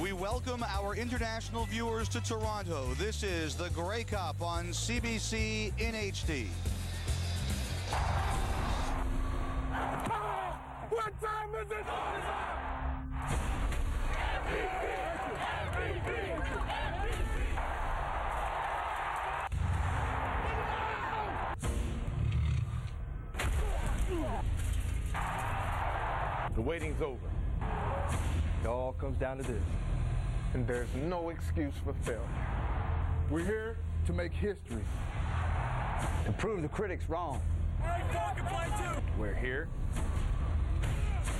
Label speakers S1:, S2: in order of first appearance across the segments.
S1: We welcome our international viewers to Toronto. This is the Grey Cup on CBC in HD.
S2: What time is it?
S3: The waiting's over. It all comes down to this. And there's no excuse for failure.
S2: We're here to make history.
S4: To prove the critics wrong.
S3: We're here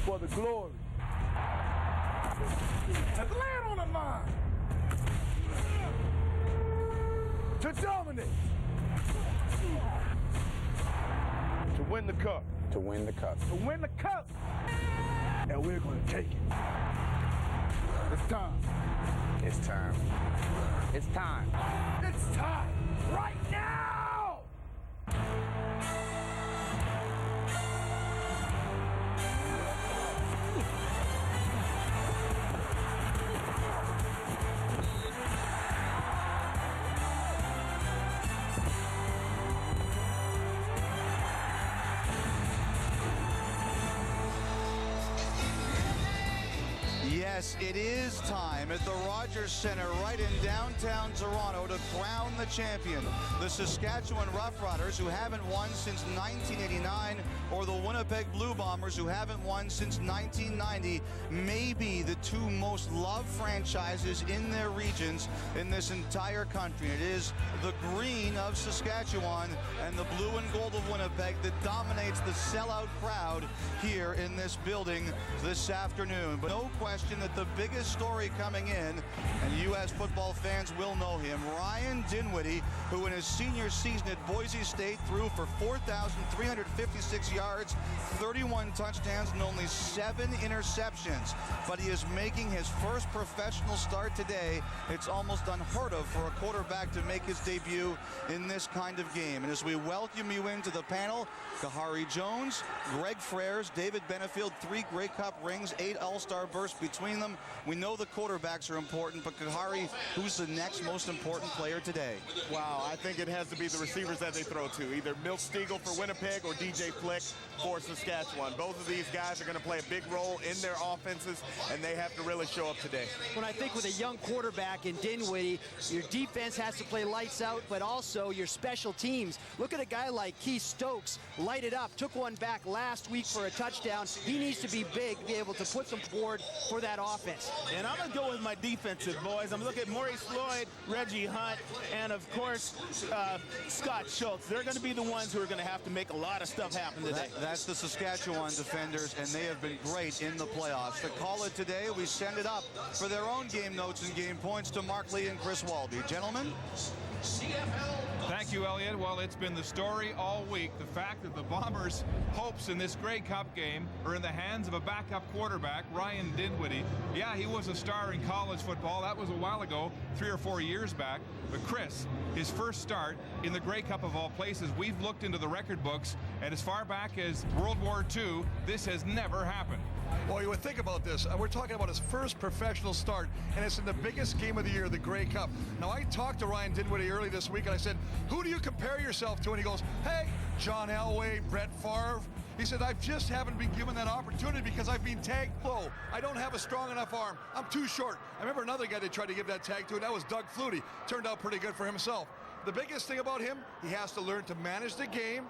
S2: For the glory. To land on the line. To dominate.
S3: to win the cup.
S4: To win the cup.
S2: To win the cup. And we're going to take it. It's time.
S4: It's time. It's time.
S2: It's time. Right now!
S1: Yes, it is time at the Rogers Centre right in downtown Toronto to crown the champion. The Saskatchewan Roughriders, who haven't won since 1989, or the Winnipeg Blue Bombers, who haven't won since 1990, may be the two most loved franchises in their regions in this entire country. It is the green of Saskatchewan and the blue and gold of Winnipeg that dominates the sellout crowd here in this building this afternoon. But no question that the biggest story coming in, and U.S. football fans will know him, Ryan Dinwiddie, who in his senior season at Boise State threw for 4,356 yards, 31 touchdowns, and only 7 interceptions. But he is making his first professional start today. It's almost unheard of for a quarterback to make his debut in this kind of game. And as we welcome you into the panel, Kahari Jones, Greg Frères, David Benefield, 3 Grey Cup rings, 8 All-Star bursts between them. We know the quarterbacks are important, but Kahari, who's the next most important player today?
S5: Wow, I think it has to be the receivers that they throw to, either Milt Stegall for Winnipeg or DJ Flick for Saskatchewan. Both of these guys are going to play a big role in their offenses, and they have to really show up today.
S6: When I think with a young quarterback in Dinwiddie, your defense has to play lights out, but also your special teams. Look at a guy like Keith Stokes, light it up, took one back last week for a touchdown. He needs to be big, be able to put some forward for that offense.
S7: And I'm going to go with my defensive boys. I'm looking at Maurice Floyd, Reggie Hunt, and of course, Scott Schultz. They're going to be the ones who are going to have to make a lot of stuff happen today.
S1: That's the Saskatchewan defenders, and they have been great in the playoffs. To call it today, we send it up for their own game notes and game points to Mark Lee and Chris Walby. Gentlemen?
S8: Thank you, Elliot. Well, it's been the story all week. The fact that the Bombers' hopes in this Grey Cup game are in the hands of a backup quarterback, Ryan Dinwiddie. Yeah, he was a star in college football. That was a while ago, 3 or 4 years back. But Chris, his first start in the Grey Cup of all places, we've looked into the record books, and as far back as World War II, this has never happened.
S9: Well, you would think about this. We're talking about his first professional start, and it's in the biggest game of the year, the Grey Cup. Now, I talked to Ryan Dinwiddie early this week, and I said, who do you compare yourself to? And he goes, hey, John Elway, Brett Favre. He said, I just haven't been given that opportunity because I've been tagged low. I don't have a strong enough arm. I'm too short. I remember another guy they tried to give that tag to, and that was Doug Flutie. Turned out pretty good for himself. The biggest thing about him, he has to learn to manage the game,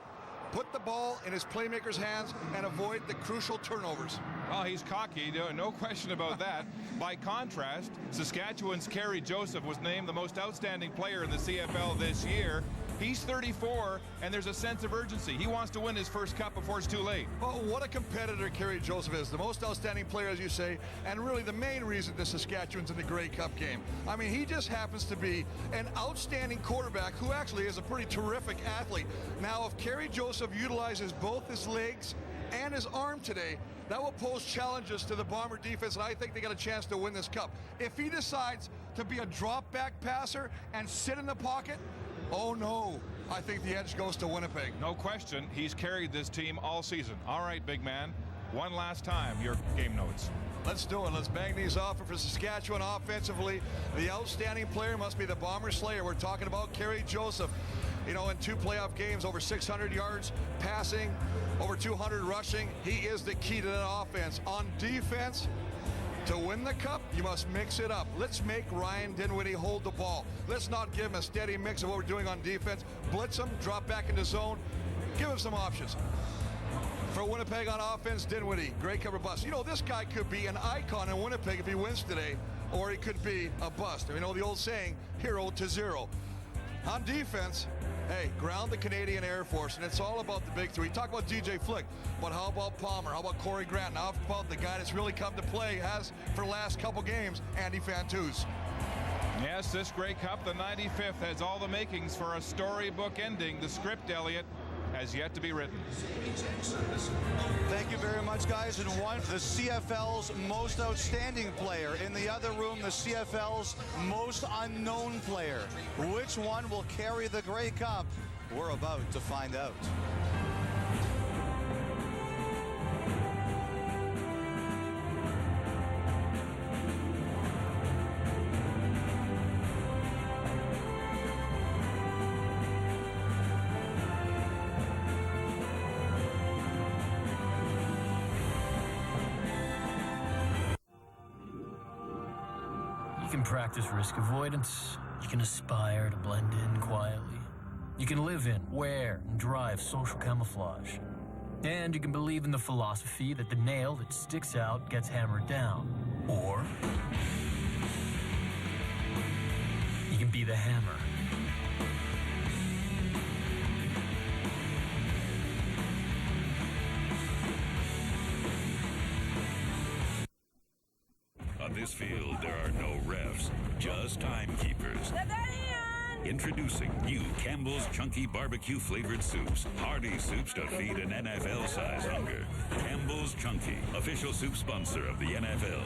S9: put the ball in his playmakers' hands, and avoid the crucial turnovers.
S8: Well, he's cocky, no question about that. By contrast, Saskatchewan's Kerry Joseph was named the most outstanding player in the CFL this year. He's 34, and there's a sense of urgency. He wants to win his first cup before it's too late.
S9: Well, what a competitor Kerry Joseph is. The most outstanding player, as you say, and really the main reason the Saskatchewan's in the Grey Cup game. I mean, he just happens to be an outstanding quarterback who actually is a pretty terrific athlete. Now, if Kerry Joseph utilizes both his legs and his arm today, that will pose challenges to the Bomber defense, and I think they got a chance to win this cup. If he decides to be a drop-back passer and sit in the pocket, oh no, I think the edge goes to Winnipeg.
S8: No question, he's carried this team all season. All right, big man, one last time, your game notes.
S9: Let's do it. Let's bang these off. For Saskatchewan offensively, the outstanding player must be the Bomber Slayer. We're talking about Kerry Joseph. You know, in 2 playoff games, over 600 yards passing, over 200 rushing. He is the key to that offense. On defense, to win the cup, you must mix it up. Let's make Ryan Dinwiddie hold the ball. Let's not give him a steady mix of what we're doing on defense. Blitz him, drop back into zone. Give him some options. For Winnipeg on offense, Dinwiddie, great cover bust. You know, this guy could be an icon in Winnipeg if he wins today, or he could be a bust. You know the old saying, hero to zero. On defense, hey, ground the Canadian Air Force, and it's all about the big three. Talk about DJ Flick, but how about Palmer? How about Corey Grant? Now, how about the guy that's really come to play, has for the last couple games, Andy Fantuz.
S8: Yes, this Grey Cup, the 95th, has all the makings for a storybook ending. The script, Elliot, has yet to be written.
S1: Thank you very much, guys. And one, the CFL's most outstanding player. In the other room, the CFL's most unknown player. Which one will carry the Grey Cup? We're about to find out.
S10: You can practice risk avoidance. You can aspire to blend in quietly. You can live in, wear, and drive social camouflage. And you can believe in the philosophy that the nail that sticks out gets hammered down. Or you can be the hammer.
S11: On this field, there are no refs, just timekeepers. Introducing new Campbell's Chunky Barbecue Flavored Soups. Hearty soups to feed an NFL-size hunger. Campbell's Chunky, official soup sponsor of the NFL.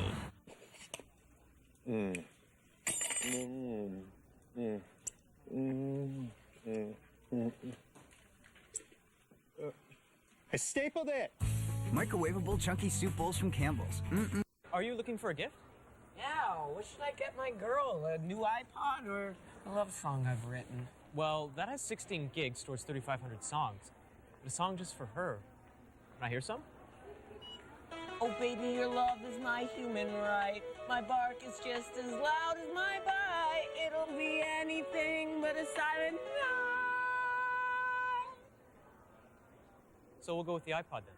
S12: I stapled it.
S13: Microwavable chunky soup bowls from Campbell's.
S14: Are you looking for a gift? Yeah, what should I get my girl? A new iPod or a love song I've written? Well, that has 16 gigs, stores 3,500 songs. But a song just for her. Can I hear some?
S15: Oh, baby, your love is my human right. My bark is just as loud as my bite. It'll be anything but a silent night.
S14: So we'll go with the iPod then.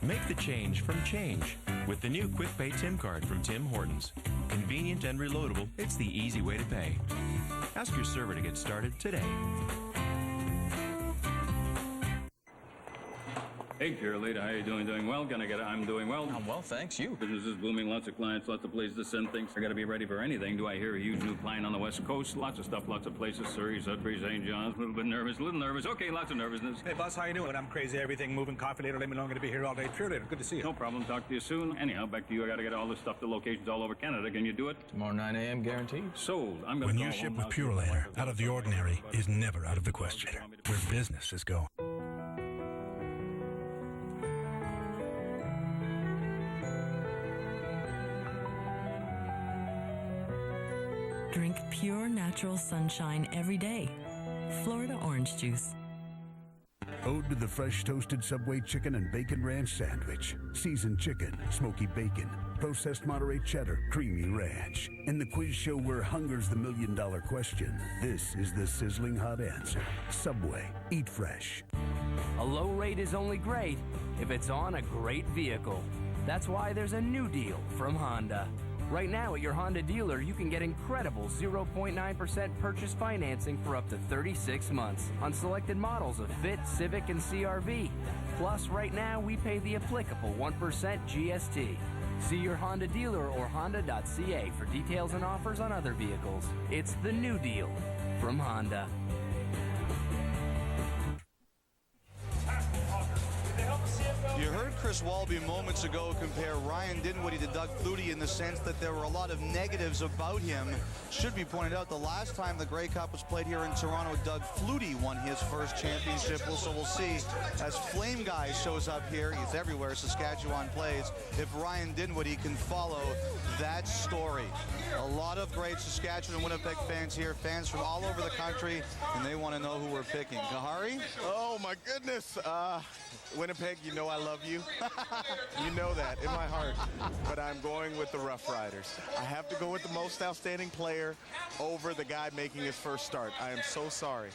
S16: Make the change from change with the new Quick Pay Tim card from Tim Hortons. Convenient and reloadable, it's the easy way to pay. Ask your server to get started today.
S17: Hey, cheerleader, how you doing? Doing well? I'm doing well. I'm well, thanks. You? Business is booming. Lots of clients, lots of places to send things. I got to be ready for anything. Do I hear a huge new client on the West Coast? Lots of stuff, lots of places. Surrey, Sudbury, St. John's. A little bit nervous, a little nervous. Okay, lots of nervousness.
S12: Hey, boss, how you doing? I'm crazy. Everything moving. Coffee later. Let me know. I'm going to be here all day. Cheerleader, good to see you.
S17: No problem. Talk to you soon. Anyhow, back to you. I got to get all this stuff to locations all over Canada. Can you do it?
S18: Tomorrow 9 a.m. guaranteed.
S17: Sold. I'm going to
S19: When you ship with Purelator, out of the ordinary is never out of the question. Where business is going.
S20: Drink pure natural sunshine every day. Florida orange juice.
S21: Ode to the fresh toasted Subway chicken and bacon ranch sandwich. Seasoned chicken, smoky bacon, processed Monterey cheddar, creamy ranch. And the quiz show where hunger's the $1,000,000 question. This is the sizzling hot answer. Subway. Eat fresh.
S22: A low rate is only great if it's on a great vehicle. That's why there's a new deal from Honda. Right now at your Honda dealer, you can get incredible 0.9% purchase financing for up to 36 months on selected models of Fit, Civic, and CR-V. Plus, right now, we pay the applicable 1% GST. See your Honda dealer or honda.ca for details and offers on other vehicles. It's the new deal from Honda.
S1: Chris Walby moments ago compared Ryan Dinwiddie to Doug Flutie in the sense that there were a lot of negatives about him. Should be pointed out the last time the Grey Cup was played here in Toronto, Doug Flutie won his first championship. So we'll see as Flame Guy shows up here. He's everywhere Saskatchewan plays. If Ryan Dinwiddie can follow that story. A lot of great Saskatchewan and Winnipeg fans here, fans from all over the country, and they want to know who we're picking. Kahari?
S5: Oh, my goodness. Winnipeg, you know I love you. You know that in my heart. But I'm going with the Rough Riders. I have to go with the most outstanding player over the guy making his first start. I am so sorry,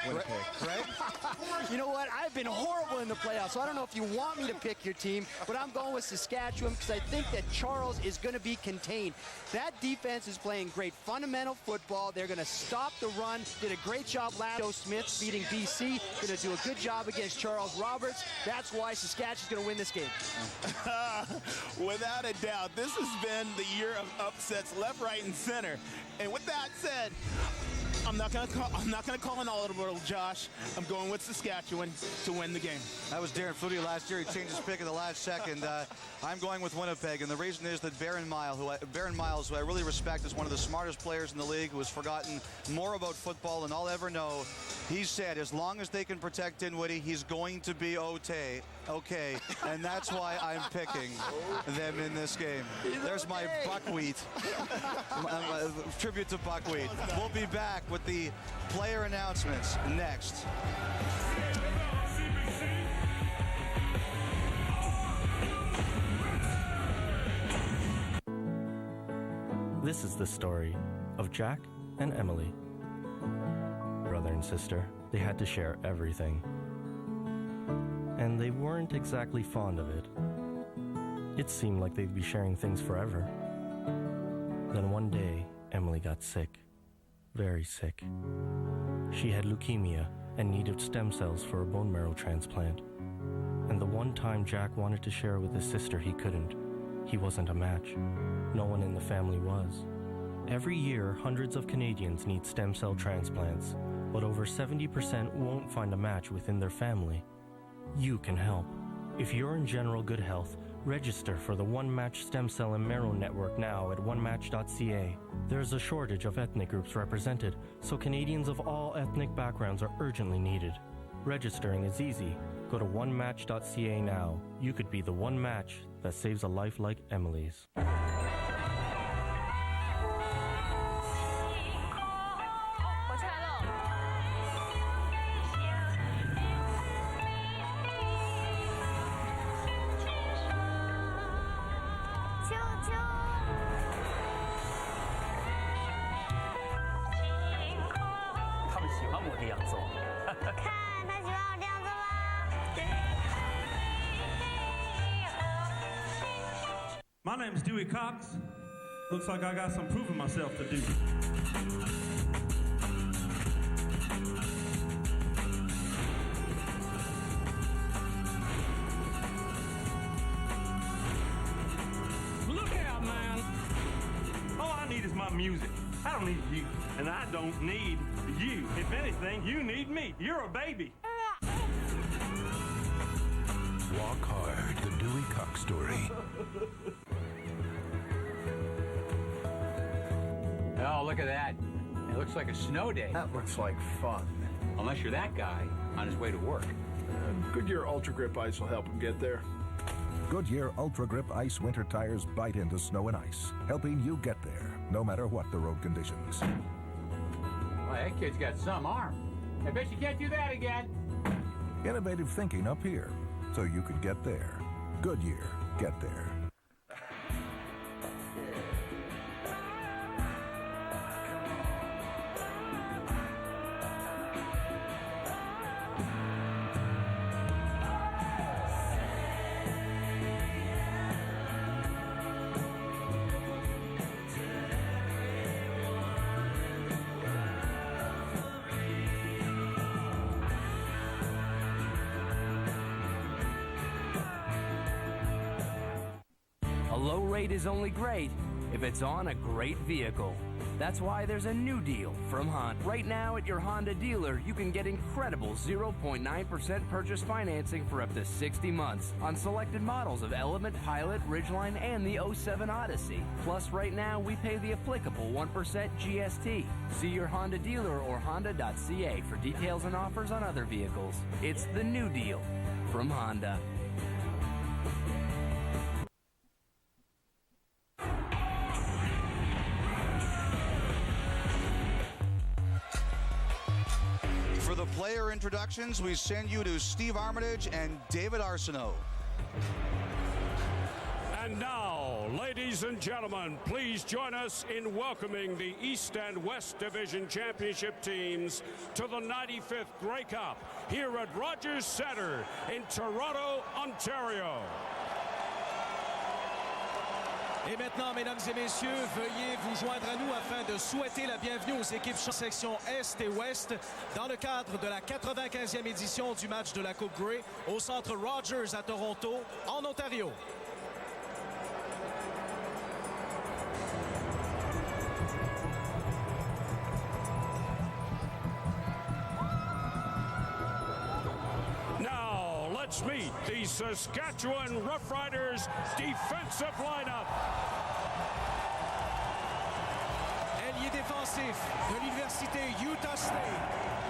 S5: Winnipeg.
S1: Right?
S6: You know what? I've been horrible in the playoffs, so I don't know if you want me to pick your team, but I'm going with Saskatchewan because I think that Charles is going to be contained. That defense is playing great fundamental football. They're going to stop the run. Did a great job last. Joe Smith beating BC. Going to do a good job against Charles Roberts. That's why Saskatchewan's going to win this game.
S7: Without a doubt, this has been the year of upsets left, right, and center. And with that said, I'm not going to call an audible, Josh. I'm going with Saskatchewan to win the game.
S1: That was Darren Flutie last year. He changed his pick at the last second. I'm going with Winnipeg, and the reason is that Barron Miles, who I really respect, is one of the smartest players in the league, who has forgotten more about football than I'll ever know. He said, as long as they can protect Dinwiddie, he's going to be okay. And that's why I'm picking them in this game. There's my buckwheat. Tribute to buckwheat. We'll be back with the player announcements next.
S3: This is the story of Jack and Emily. Brother and sister, they had to share everything. And they weren't exactly fond of it. It seemed like they'd be sharing things forever. Then one day, Emily got sick. Very sick. She had leukemia and needed stem cells for a bone marrow transplant. And the one time Jack wanted to share with his sister, he couldn't. He wasn't a match. No one in the family was. Every year, hundreds of Canadians need stem cell transplants, but over 70% won't find a match within their family. You can help. If you're in general good health, register for the One Match Stem Cell and Marrow Network now at onematch.ca. There's a shortage of ethnic groups represented, so Canadians of all ethnic backgrounds are urgently needed. Registering is easy. Go to onematch.ca now. You could be the one match that saves a life like Emily's.
S18: My name's Dewey Cox. Looks like I got some proving myself to do. Look out, man. All I need is my music. I don't need you, and I don't need you. If anything, you need me. You're a baby.
S21: Walk Hard, the Dewey Cox story.
S23: Oh, look at that. It looks like a snow day.
S2: That looks like fun.
S23: Unless you're that guy on his way to work.
S2: Goodyear Ultra Grip Ice will help him get there.
S24: Goodyear Ultra Grip Ice winter tires bite into snow and ice, helping you get there, no matter what the road conditions.
S23: Well, that kid's got some arm. I bet you can't do that again.
S24: Innovative thinking up here, so you could get there. Goodyear, get there.
S22: A low rate is only great if it's on a great vehicle. That's why there's a new deal from Honda. Right now at your Honda dealer, you can get incredible 0.9% purchase financing for up to 60 months on selected models of Element, Pilot, Ridgeline, and the 07 Odyssey. Plus, right now, we pay the applicable 1% GST. See your Honda dealer or honda.ca for details and offers on other vehicles. It's the new deal from Honda.
S1: For the player introductions, we send you to Steve Armitage and David Arsenault.
S4: And now, ladies and gentlemen, please join us in welcoming the East and West Division Championship teams to the 95th Grey Cup here at Rogers Centre in Toronto, Ontario.
S8: Et maintenant, mesdames et messieurs, veuillez vous joindre à nous afin de souhaiter la bienvenue aux équipes section Est et Ouest dans le cadre de la 95e édition du match de la Coupe Grey au centre Rogers à Toronto, en Ontario.
S4: Now, let's meet the Saskatchewan Roughriders defensive lineup.
S8: Ailier défensif de l'Université Utah State,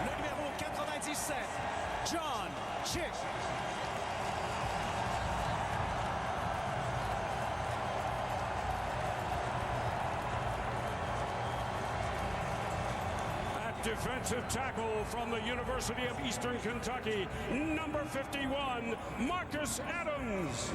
S8: le numéro 97, John Chick.
S4: Defensive tackle from the University of Eastern Kentucky, number 51, Marcus Adams.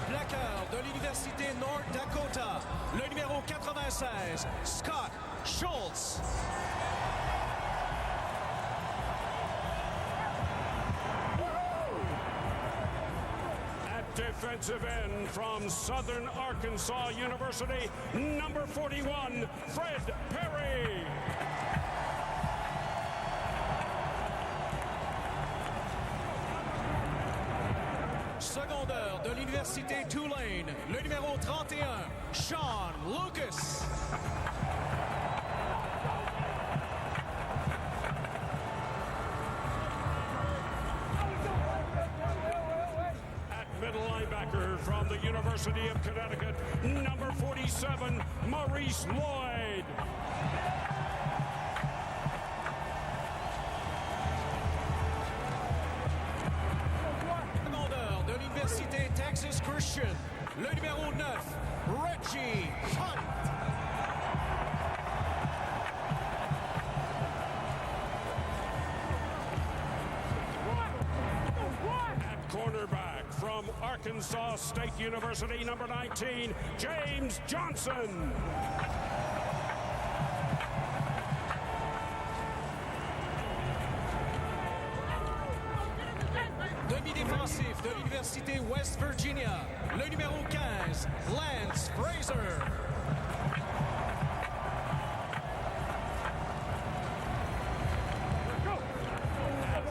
S8: Plaqueur de l'Université North Dakota, le numéro 96, Scott Schultz.
S4: Defensive end from Southern Arkansas University, number 41, Fred Perry.
S8: Secondeur de l'Université Tulane, le numéro 31, Sean Lucas.
S4: Middle linebacker from the University of Connecticut, number 47, Maurice Lloyd.
S8: Commandeur de l'Université Texas Christian, le numéro 9, Reggie Hunt.
S4: At cornerback from Arkansas State University, number 19, James Johnson.
S8: Demi-défensif de l'Université West Virginia, le numéro 15, Lance Fraser.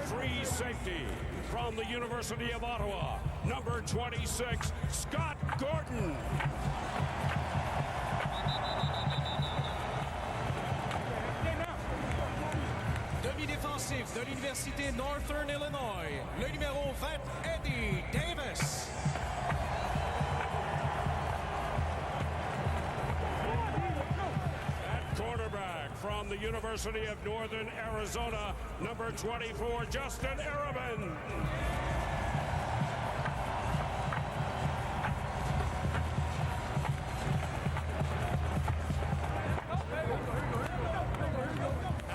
S4: Free safety from the University of Ottawa, number 26, Scott Gordon.
S8: Demi-défensif de l'Université Northern Illinois, le numéro 20, Eddie Davis.
S4: At quarterback from the University of Northern Arizona, number 24, Justin Araman.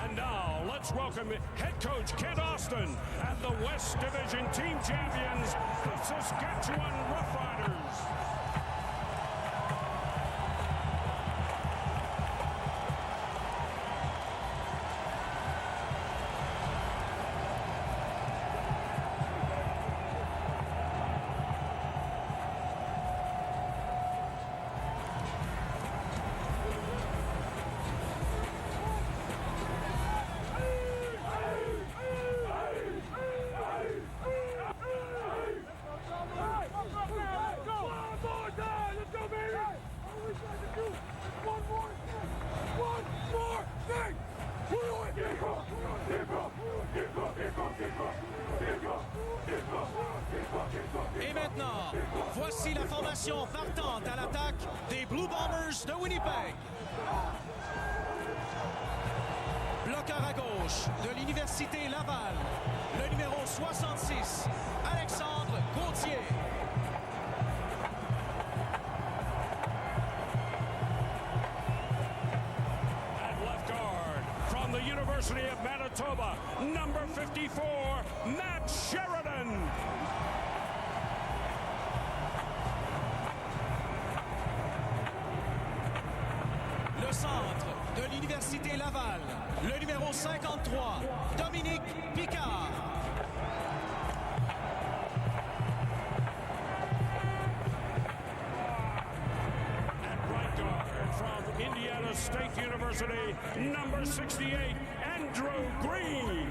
S4: And now, let's welcome head coach Kent Austin and the West Division team champions, the Saskatchewan Roughriders.
S8: Et maintenant, voici la formation partante à l'attaque des Blue Bombers de Winnipeg. Bloqueur à gauche de l'Université Laval, le numéro 66, Alexandre Gauthier.
S4: At left guard from the University of Manitoba, number 54, Matt Sheridan.
S8: Le centre de l'Université Laval, le numéro 53, Dominique Picard.
S4: At right guard from Indiana State University, number 68, Andrew Green.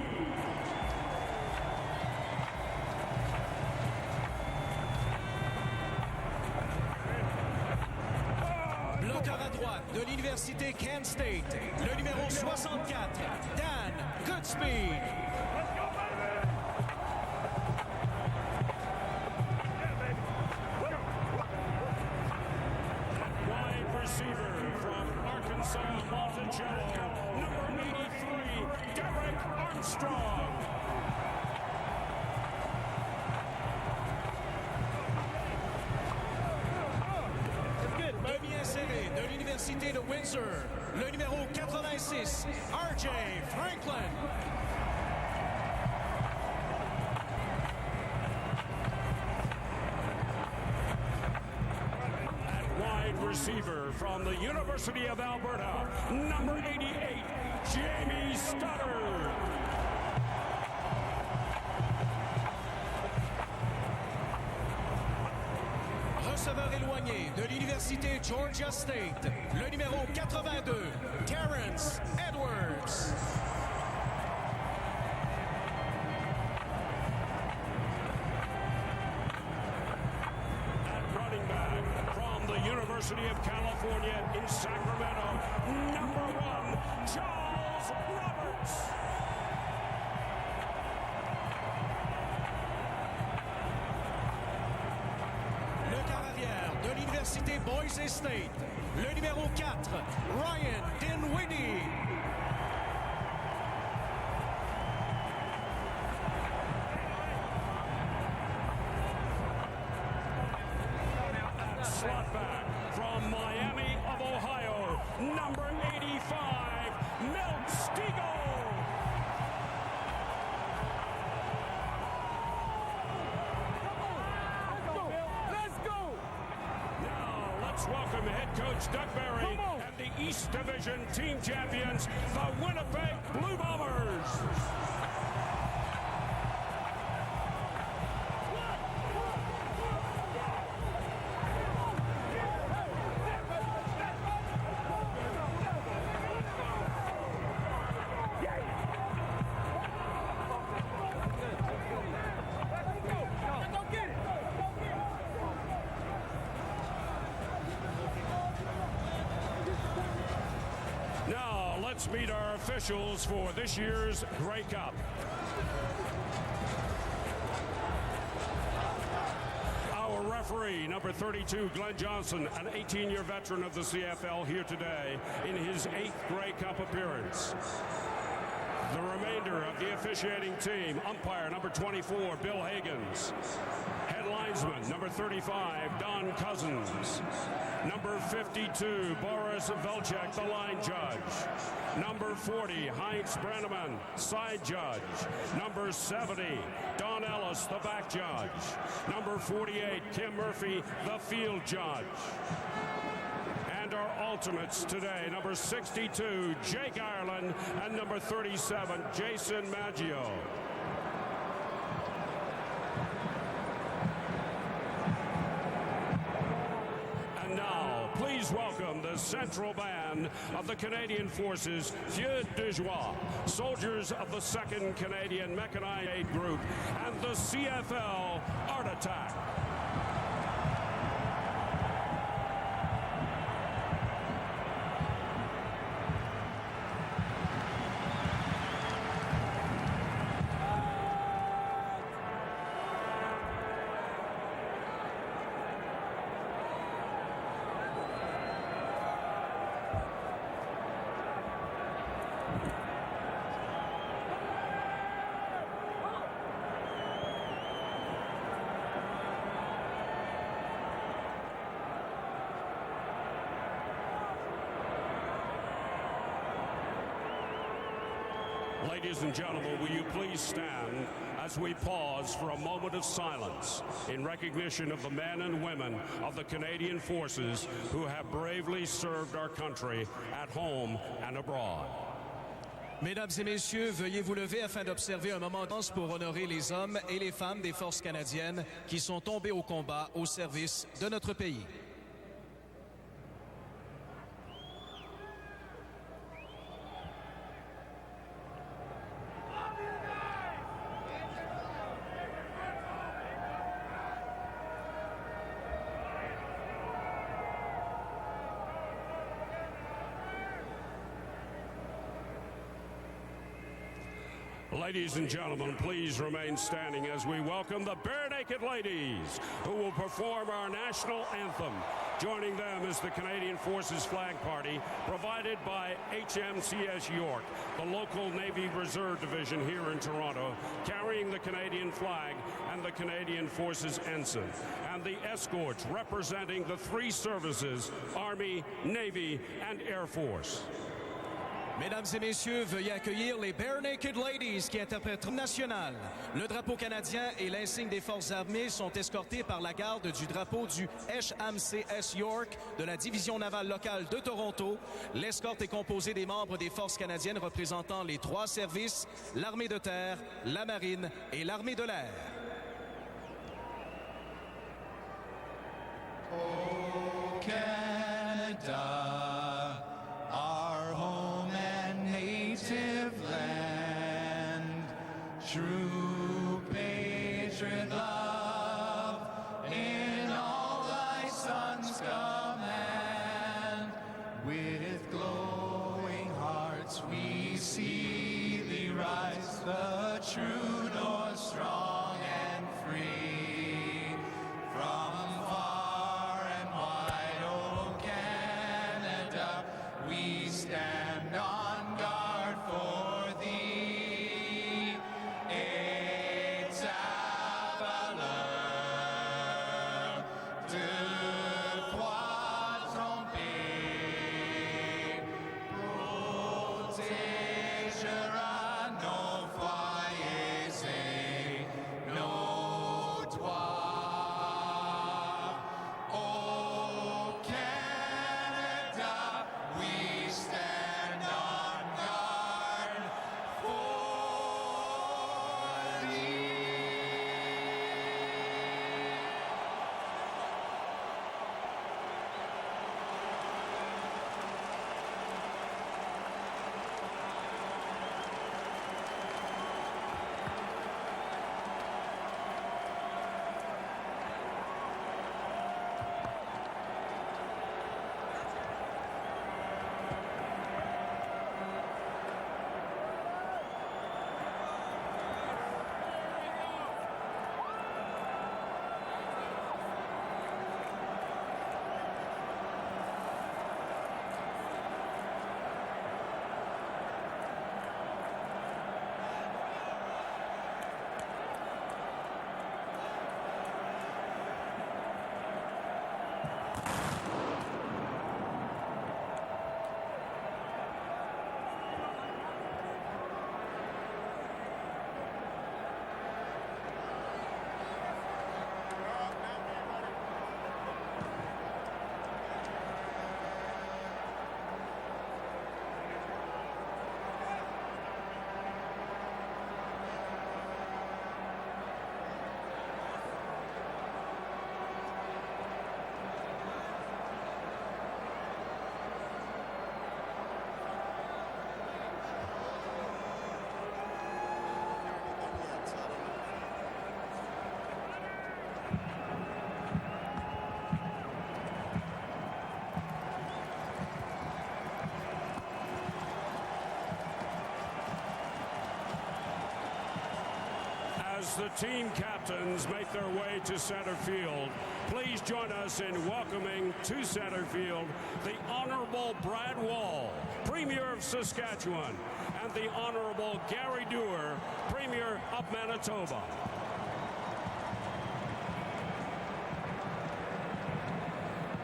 S8: Bloqueur à droite de l'Université Kent State, le numéro 64, Dan Goodspeed.
S4: Wide receiver from Arkansas Monticello, number 83, Derek Armstrong.
S8: Demi inséré de l'Université de Windsor, le numéro 86, RJ Franklin.
S4: Wide receiver from the University of Alberta, number 88, Jamie Stutter.
S8: Receveur éloigné de l'Université Georgia State, le numéro 82, Terrence Edwards.
S4: At running back from the University of California in Sacramento, number 1, Charles Roberts.
S8: De l'Université Boise State, le numéro 4, Ryan Dinwiddie.
S4: Slot back from Miami of Ohio, number 85, Milt Stegall. Welcome head coach Doug Barry and the East Division team champions, the Winnipeg Blue Bombers. Let's meet our officials for this year's Grey Cup. Our referee, number 32, Glenn Johnson, an 18-year veteran of the CFL, here today in his 8th Grey Cup appearance. The remainder of the officiating team, umpire number 24, Bill Higgins. Head linesman, number 35, Don Cousins. Number 52, Boris Velchek, the line judge. Number 40, Heinz Brenneman, side judge. Number 70, Don Ellis, the back judge. Number 48, Kim Murphy, the field judge. And our ultimates today, number 62, Jake Ireland, and number 37, Jason Maggio. And now, please welcome the central band of the Canadian Forces, Feu de Joie, soldiers of the 2nd Canadian Mechanized Aid Group, and the CFL Art Attack. Ladies and gentlemen, will you please stand as we pause for a moment of silence in recognition of the men and women of the Canadian Forces who have bravely served our country at home and abroad.
S8: Mesdames et messieurs, veuillez vous lever afin d'observer un moment de silence pour honorer les hommes et les femmes des forces canadiennes qui sont tombés au combat au service de notre pays.
S4: Ladies and gentlemen, please remain standing as we welcome the Bare Naked Ladies, who will perform our national anthem. Joining them is the Canadian Forces Flag Party, provided by HMCS York, the local Navy Reserve Division here in Toronto, carrying the Canadian flag and the Canadian Forces ensign, and the escorts representing the three services, Army, Navy, and Air Force.
S8: Mesdames et messieurs, veuillez accueillir les Bare Naked Ladies qui interprètent national. Le drapeau canadien et l'insigne des forces armées sont escortés par la garde du drapeau du HMCS York de la division navale locale de Toronto. L'escorte est composée des membres des forces canadiennes représentant les trois services, l'armée de terre, la marine et l'armée de l'air.
S9: Oh, Canada, our home and native land, true patriot love in all thy sons command. With glowing hearts we see thee rise, the true north strong and free. From far and wide, oh Canada, we stand on guard for thee. Et ta valeur de foi tromper protégera nos foyers et nos toits. Oh Canada, we stand on guard for thee.
S4: As the team captains make their way to center field, please join us in welcoming to center field the Honorable Brad Wall, Premier of Saskatchewan, and the Honorable Gary Dewar, Premier of Manitoba.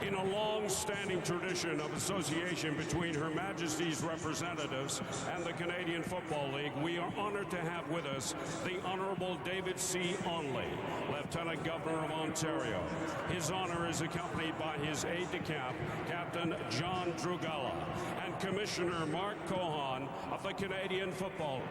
S4: In a long-standing tradition of association between Her Majesty's representatives and the Canadian Football League, we are honored to have with us the Honorable David C. Onley, Lieutenant Governor of Ontario. His honor is accompanied by his aide-de-camp, Captain John Drugala, and Commissioner Mark Cohan of the Canadian Football League.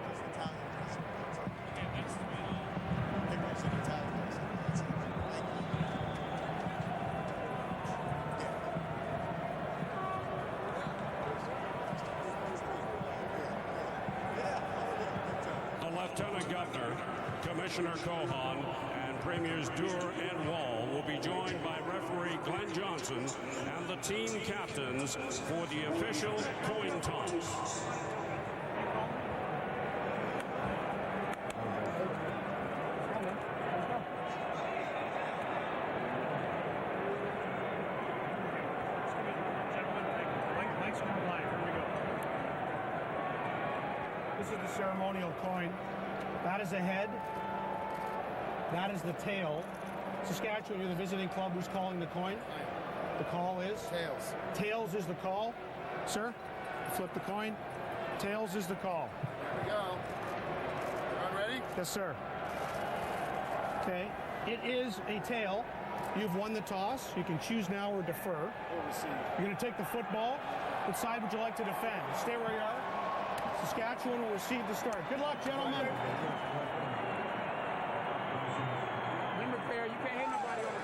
S4: Lieutenant Governor, Commissioner Cohan, and Premiers Doer and Wall will be joined by referee Glenn Johnson and the team captains for the official coin toss.
S10: This is the ceremonial coin. That is the head. That is the tail. Saskatchewan, you're the visiting club. Who's calling the coin? The call is? Tails. Tails is the call. Sir, flip the coin. Tails is the call.
S2: Here we go. Everyone ready?
S10: Yes, sir. Okay. It is a tail. You've won the toss. You can choose now or defer. You're going to take the football. What side would you like to defend? Stay where you are. Saskatchewan will receive the start. Good luck, gentlemen.
S23: Remember, Fair, you can't hit nobody on the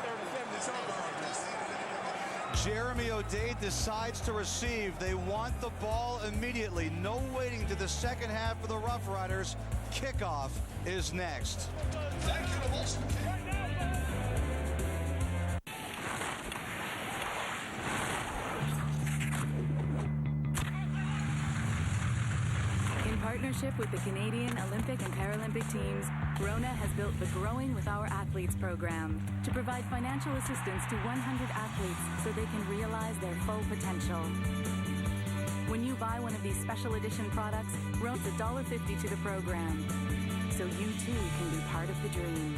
S23: 37.
S1: Jeremy O'Day decides to receive. They want the ball immediately. No waiting to the second half for the Rough Riders. Kickoff is next.
S11: In partnership with the Canadian Olympic and Paralympic teams, Rona has built the Growing with Our Athletes program to provide financial assistance to 100 athletes so they can realize their full potential. When you buy one of these special edition products, Rona's $1.50 to the program, so you too can be part of the dream.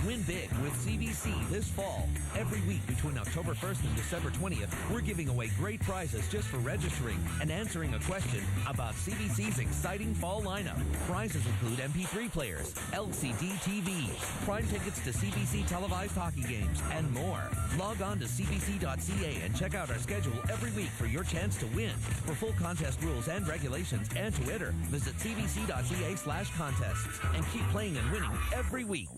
S13: Win big with CBC this fall. Every week between October 1st and December 20th, we're giving away great prizes just for registering and answering a question about CBC's exciting fall lineup. Prizes include MP3 players, LCD TVs, prime tickets to CBC televised hockey games, and more. Log on to cbc.ca and check out our schedule every week for your chance to win. For full contest rules and regulations and to enter, visit cbc.ca/contests and keep playing and winning every week.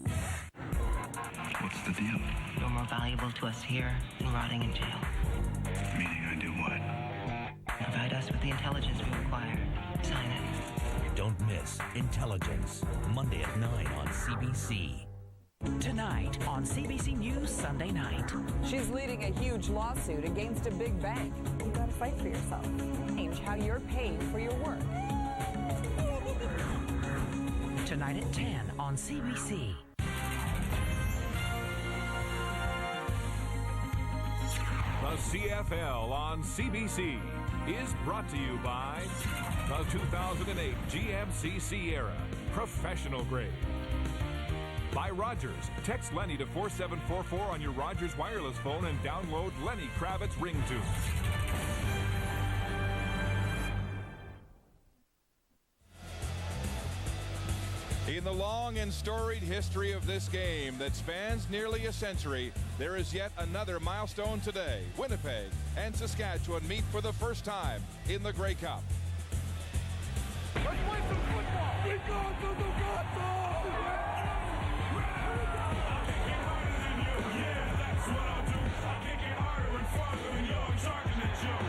S15: What's the deal? You're more valuable to us here than rotting in jail.
S21: Meaning I do what?
S15: Provide us with the intelligence we require. Sign it.
S13: Don't miss Intelligence, Monday at 9 on CBC.
S25: Tonight on CBC News Sunday Night.
S26: She's leading a huge lawsuit against a big bank. You gotta fight for yourself. Change how you're paid for your work.
S25: Tonight at 10 on CBC.
S27: The CFL on CBC is brought to you by the 2008 GMC Sierra, professional grade. By Rogers. Text Lenny to 4744 on your Rogers wireless phone and download Lenny Kravitz ringtone. In the long and storied history of this game that spans nearly a century, there is yet another milestone today. Winnipeg and Saskatchewan meet for the first time in the Grey Cup.
S9: Let's play some football! We go to the Gato! Yeah, that's what I'll do. I'll kick it harder and farther than you're in charge of the joke.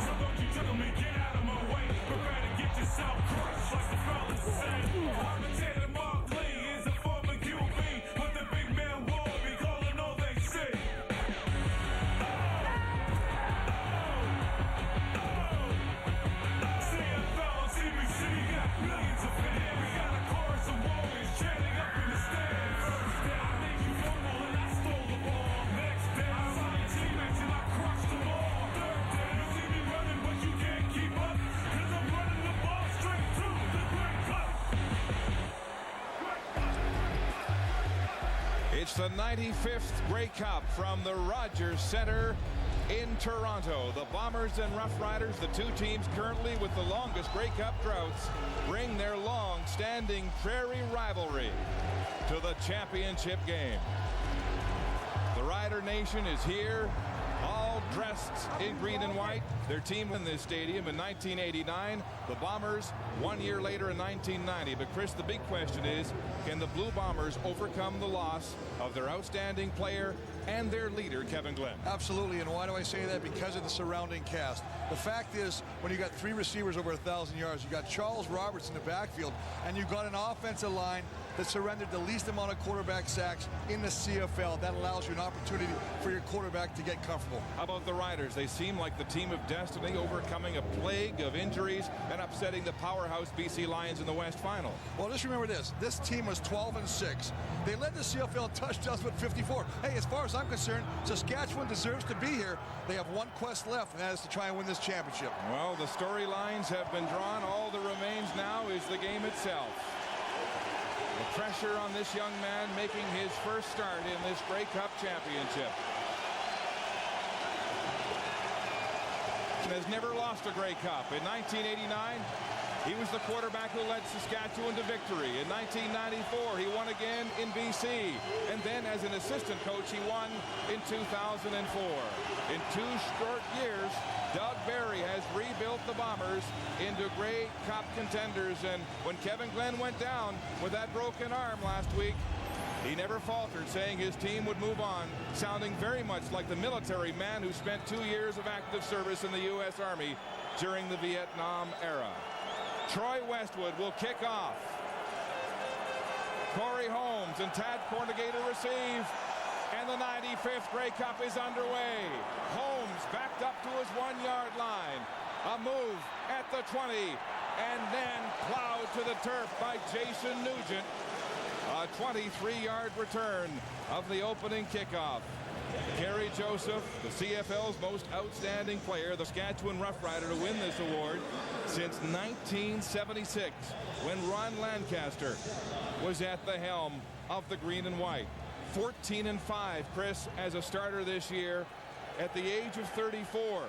S9: So don't you tickle me, get out of my way. Prepare to get yourself crushed like the fellas say. Commentator Mark Lee is a former QB, but the big man will be calling all they say. CFL on CBC got millions of fans. We got a chorus of warriors chanting up in the stands. First down, I think you fumbled and I stole the ball. Next down, I saw your teammates and I crushed them all. Third down, you see me running, but you can't
S27: It's the 95th Grey Cup from the Rogers Centre in Toronto. The Bombers and Rough Riders, the two teams currently with the longest Grey Cup droughts, bring their long-standing Prairie rivalry to the championship game. The Rider Nation is here, all dressed in green and white. Their team in this stadium in 1989. The Bombers 1 year later in 1990. But Chris, the big question is, can the Blue Bombers overcome the loss of their outstanding player and their leader, Kevin Glenn?
S5: Absolutely, and why do I say that? Because of the surrounding cast. The fact is, when you got three receivers over 1,000 yards, you got Charles Roberts in the backfield, and you've got an offensive line that surrendered the least amount of quarterback sacks in the CFL. That allows you an opportunity for your quarterback to get comfortable.
S27: How about the Riders? They seem like the team of destiny, overcoming a plague of injuries and upsetting the powerhouse BC Lions in the West Final.
S5: Well, just remember this. This team was 12-6. They led the CFL in touchdowns with 54. Hey, as far as I'm concerned, Saskatchewan deserves to be here. They have one quest left, and that is to try and win this championship.
S27: Well, the storylines have been drawn. All that remains now is the game itself. The pressure on this young man making his first start in this Grey Cup championship. Has never lost a Grey Cup. In 1989, he was the quarterback who led Saskatchewan to victory. In 1994, he won again in BC. And then as an assistant coach, he won in 2004. In 2 short years, Doug Barry has rebuilt the Bombers into Grey Cup contenders. And when Kevin Glenn went down with that broken arm last week, he never faltered, saying his team would move on, sounding very much like the military man who spent 2 years of active service in the U.S. Army during the Vietnam era. Troy Westwood will kick off. Corey Holmes and Tad Cornigator receive. And the 95th Grey Cup is underway. Holmes backed up to his 1-yard line. A move at the 20. And then plowed to the turf by Jason Nugent. A 23-yard return of the opening kickoff. Kerry Joseph, the CFL's most outstanding player, the Saskatchewan Rough Rider to win this award since 1976, when Ron Lancaster was at the helm of the green and white. 14-5, Chris, as a starter this year at the age of 34.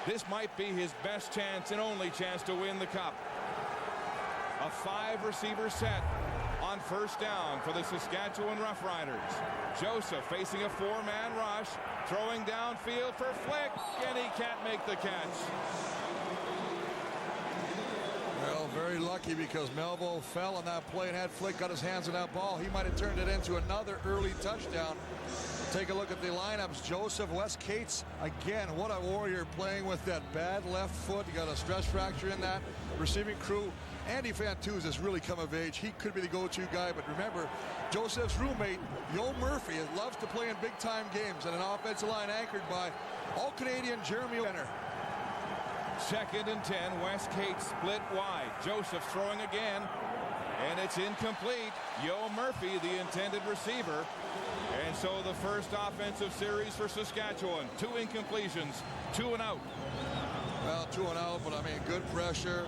S27: This might be his best chance and only chance to win the cup. A 5-receiver set on first down for the Saskatchewan Rough Riders. Joseph facing a 4-man rush, throwing downfield for Flick, and he can't make the catch.
S5: Well, very lucky because Melville fell on that play, and had Flick got his hands on that ball, he might have turned it into another early touchdown. Take a look at the lineups. Joseph, Wes Cates, again, what a warrior playing with that bad left foot. He got a stress fracture in that receiving crew. Andy Fantuz has really come of age. He could be the go-to guy, but remember, Joseph's roommate, Yo Murphy, loves to play in big-time games, and an offensive line anchored by All-Canadian Jeremy Renner.
S27: 2nd and 10, Wes Cates split wide. Joseph throwing again, and it's incomplete. Yo Murphy, the intended receiver. And so the first offensive series for Saskatchewan. 2 incompletions, 2 and out.
S5: Well, 2 and out, but I mean, good pressure.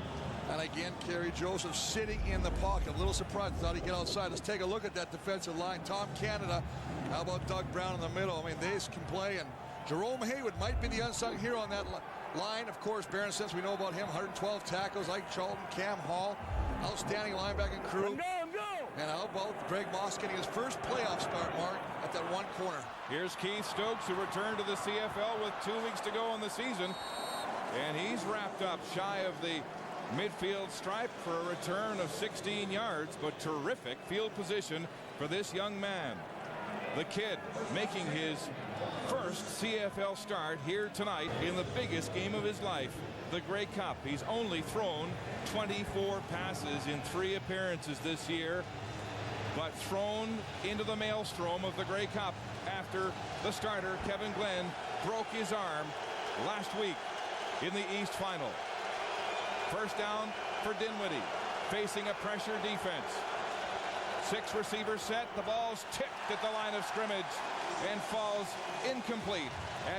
S5: And again, Kerry Joseph sitting in the pocket. A little surprised, thought he'd get outside. Let's take a look at that defensive line. Tom Canada, how about Doug Brown in the middle? I mean, they can play, and Jerome Haywood might be the unsung hero on that line. Of course, Barron, since we know about him, 112 tackles, Ike Charlton, Cam Hall, outstanding linebacking crew. And how about Greg Moss getting his first playoff start, Mark, at that one corner.
S27: Here's Keith Stokes, who returned to the CFL with 2 weeks to go in the season. And he's wrapped up shy of the midfield stripe for a return of 16 yards, but terrific field position for this young man. The kid making his first CFL start here tonight in the biggest game of his life, the Grey Cup. He's only thrown 24 passes in 3 appearances this year, but thrown into the maelstrom of the Grey Cup after the starter, Kevin Glenn, broke his arm last week in the East Final. First down for Dinwiddie, facing a pressure defense. 6 receivers set. The ball's tipped at the line of scrimmage and falls incomplete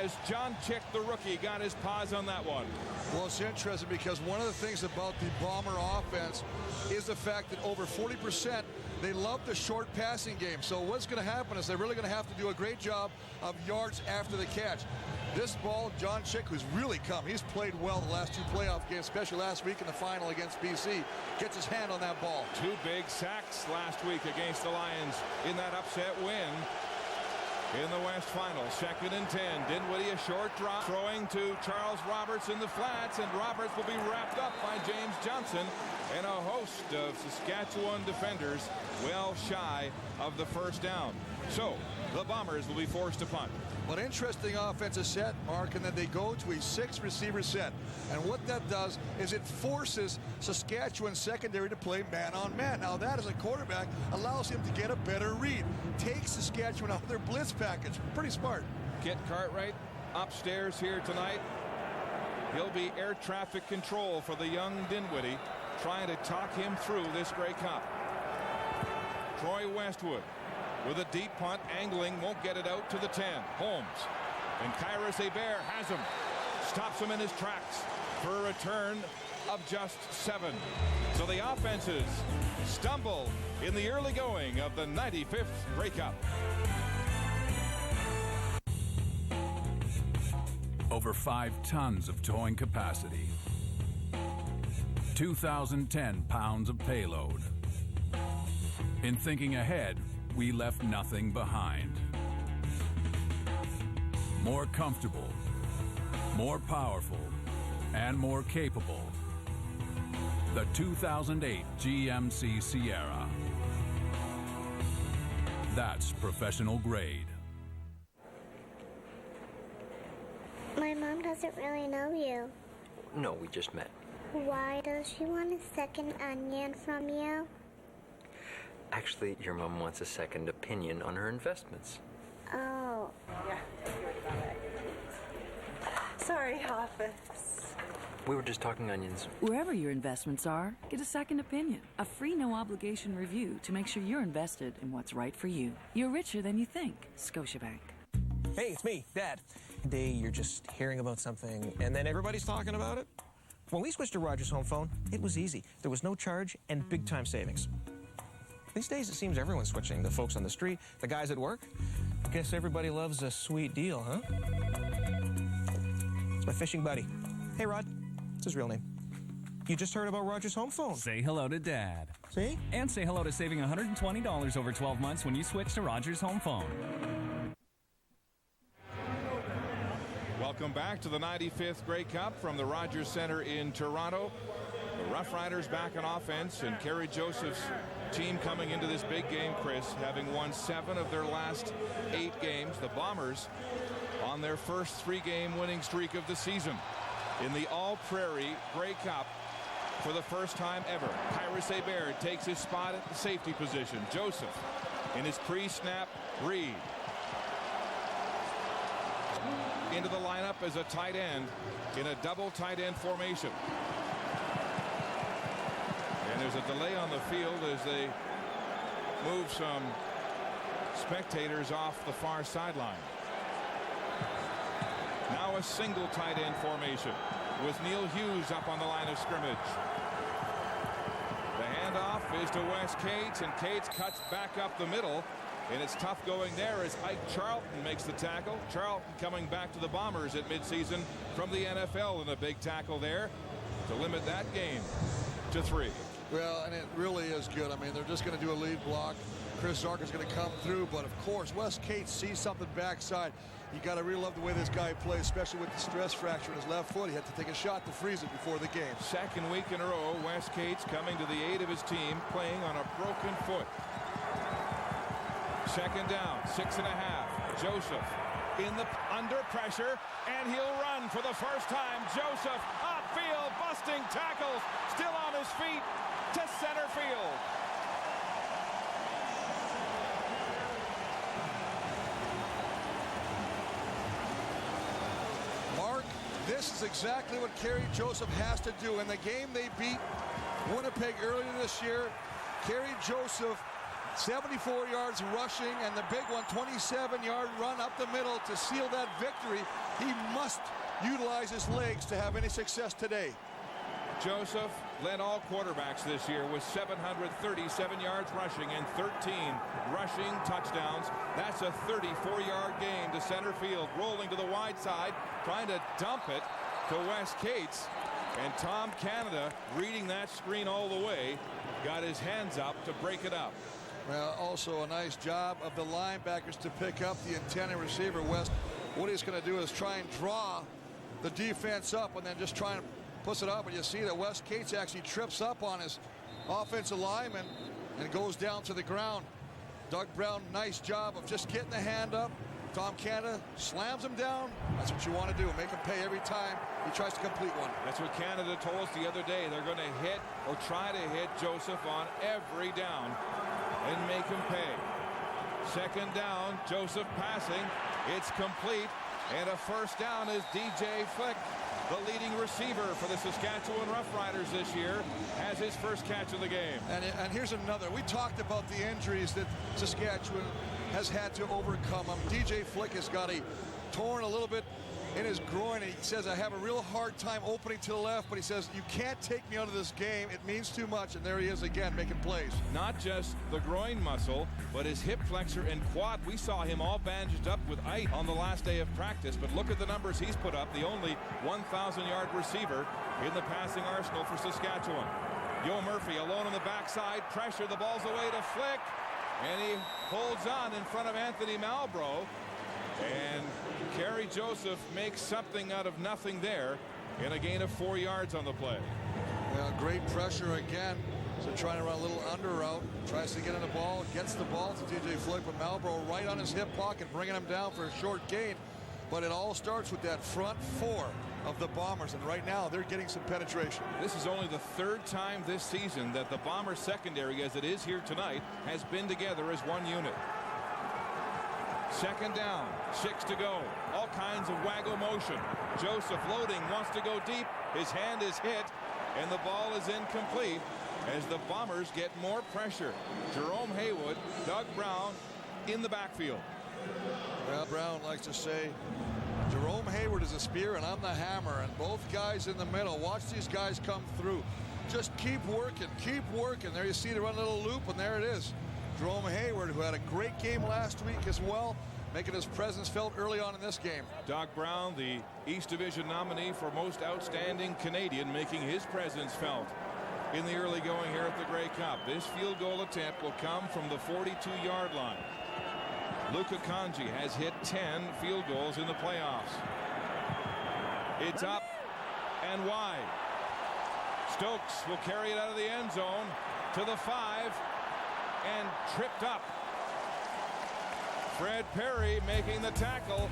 S27: as John Chick, the rookie, got his paws on that one.
S5: Well, it's interesting because one of the things about the Bomber offense is the fact that over 40% They love the short passing game. So what's going to happen is they're really going to have to do a great job of yards after the catch. This ball, John Chick, who's really come, he's played well the last 2 playoff games, especially last week in the final against BC, gets his hand on that ball.
S27: 2 big sacks last week against the Lions in that upset win in the West Final. 2nd and 10. Dinwiddie a short drop, throwing to Charles Roberts in the flats, and Roberts will be wrapped up by James Johnson and a host of Saskatchewan defenders well shy of the first down. So the Bombers will be forced to punt.
S5: But interesting offensive set, Mark, and then they go to a 6-receiver set. And what that does is it forces Saskatchewan secondary to play man-on-man. Now that, as a quarterback, allows him to get a better read. Takes Saskatchewan out of their blitz package. Pretty smart.
S27: Kit Cartwright upstairs here tonight. He'll be air traffic control for the young Dinwiddie, trying to talk him through this Grey Cup. Troy Westwood with a deep punt, angling, won't get it out to the 10. Holmes. And Kyrus Hebert has him. Stops him in his tracks for a return of just 7. So the offenses stumble in the early going of the 95th Grey Cup.
S6: Over 5 tons of towing capacity. 2,010 pounds of payload. In thinking ahead, we left nothing behind. More comfortable, more powerful, and more capable. The 2008 GMC Sierra. That's professional grade.
S12: My mom doesn't really know you.
S14: No, we just met.
S12: Why does she want a second onion from you?
S14: Actually, your mom wants a second opinion on her investments.
S12: Oh.
S16: Yeah, sorry, office.
S14: We were just talking onions.
S17: Wherever your investments are, get a second opinion. A free no-obligation review to make sure you're invested in what's right for you. You're richer than you think. Scotiabank.
S19: Hey, it's me, Dad. Today you're just hearing about something, and then everybody's talking about it. When we switched to Rogers Home Phone, it was easy. There was no charge and big-time savings. These days, it seems everyone's switching. The folks on the street, the guys at work. Guess everybody loves a sweet deal, huh? It's my fishing buddy. Hey, Rod. It's his real name. You just heard about Rogers Home Phone.
S20: Say hello to Dad.
S19: See?
S20: And say hello to saving $120 over 12 months when you switch to Rogers Home Phone.
S27: Welcome back to the 95th Grey Cup from the Rogers Centre in Toronto. The Rough Riders back on offense, and Kerry Joseph's team coming into this big game, Chris, having won 7 of their last 8 games. The Bombers on their first 3-game winning streak of the season in the All-Prairie Grey Cup for the first time ever. Kyrus Hebert takes his spot at the safety position. Joseph in his pre-snap read. Into the lineup as a tight end in a double tight end formation. And there's a delay on the field as they move some spectators off the far sideline. Now a single tight end formation with Neil Hughes up on the line of scrimmage. The handoff is to Wes Cates, and Cates cuts back up the middle. And it's tough going there as Ike Charlton makes the tackle. Charlton coming back to the Bombers at midseason from the NFL, and a big tackle there to limit that game to 3.
S5: Well, and it really is good. I mean, they're just going to do a lead block. Chris Zarkin's going to come through, but of course, Wes Cates sees something backside. You got to really love the way this guy plays, especially with the stress fracture in his left foot. He had to take a shot to freeze it before the game.
S27: Second week in a row, Wes Cates coming to the aid of his team, playing on a broken foot. Second down, 6.5. Joseph under pressure, and he'll run for the first time. Joseph upfield, busting tackles, still on his feet to center field.
S5: Mark, this is exactly what Kerry Joseph has to do. In the game they beat Winnipeg earlier this year, Kerry Joseph 74 yards rushing, and the big one, 27-yard run up the middle to seal that victory. He must utilize his legs to have any success today.
S27: Joseph led all quarterbacks this year with 737 yards rushing and 13 rushing touchdowns. That's a 34-yard gain to center field, rolling to the wide side, trying to dump it to Wes Cates. And Tom Canada, reading that screen all the way, got his hands up to break it up.
S5: Well, also a nice job of the linebackers to pick up the intended receiver. West, what he's going to do is try and draw the defense up and then just try and puts it up, and you see that Wes Cates actually trips up on his offensive lineman and goes down to the ground. Doug Brown, nice job of just getting the hand up. Tom Canada slams him down. That's what you want to do, make him pay every time he tries to complete one.
S27: That's what Canada told us the other day. They're going to hit or try to hit Joseph on every down and make him pay. Second down, Joseph passing. It's complete, and a first down is DJ Flick. The leading receiver for the Saskatchewan Roughriders this year has his first catch of the game.
S5: And here's another. We talked about the injuries that Saskatchewan has had to overcome. DJ Flick has got torn a little bit in his groin, and he says, I have a real hard time opening to the left, but he says, you can't take me out of this game. It means too much, and there he is again making plays.
S27: Not just the groin muscle, but his hip flexor and quad. We saw him all bandaged up with ice on the last day of practice, but look at the numbers he's put up, the only 1,000-yard receiver in the passing arsenal for Saskatchewan. Yo Murphy alone on the backside, pressure, the ball's away to Flick, and he holds on in front of Anthony Malbrough. And Kerry Joseph makes something out of nothing there in a gain of 4 yards on the play.
S5: Well, great pressure again. So trying to run a little under route, tries to get in the ball, gets the ball to DJ Flick, but Malbrough right on his hip pocket, bringing him down for a short gain. But it all starts with that front four of the Bombers, and right now they're getting some penetration.
S27: This is only the third time this season that the Bombers secondary, as it is here tonight, has been together as one unit. Second down, 6 to go. All kinds of waggle motion. Joseph loading, wants to go deep. His hand is hit, and the ball is incomplete as the Bombers get more pressure. Jerome Haywood, Doug Brown in the backfield.
S5: Well, Brown likes to say, Jerome Hayward is a spear and I'm the hammer, and both guys in the middle. Watch these guys come through. Just keep working, keep working. There you see they run a little loop, and there it is. Jerome Hayward, who had a great game last week as well, making his presence felt early on in this game.
S27: Doug Brown, the East Division nominee for most outstanding Canadian, making his presence felt in the early going here at the Grey Cup. This field goal attempt will come from the 42-yard line. Luka Kanji has hit 10 field goals in the playoffs. It's up and wide. Stokes will carry it out of the end zone to the 5 and tripped up. Fred Perry making the tackle,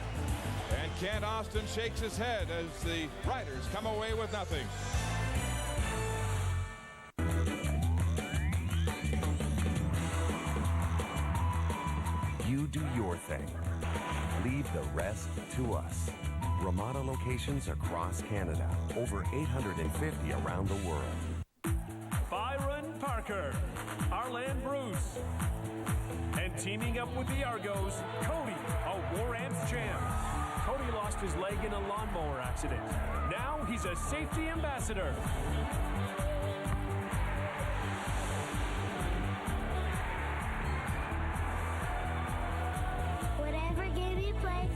S27: and Kent Austin shakes his head as the Riders come away with nothing.
S3: You do your thing. Leave the rest to us. Ramada locations across Canada, over 850 around the world.
S9: Byron Parker, Arlen Bruce, and teaming up with the Argos, Cody, a War Ants champ. Cody lost his leg in a lawnmower accident. Now he's a safety ambassador.
S12: Whatever game you play,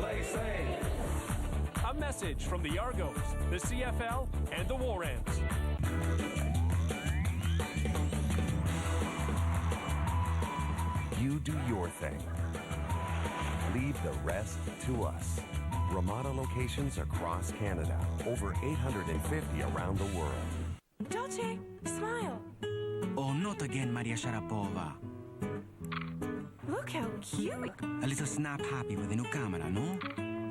S9: Play safe. A message from the Argos, the CFL, and the War Ants.
S3: You do your thing. Leave the rest to us. Ramada locations across Canada, over 850 around the world.
S4: Dolce, smile.
S7: Oh, not again, Maria Sharapova.
S4: Look how cute.
S7: A little snap happy with the new camera, no?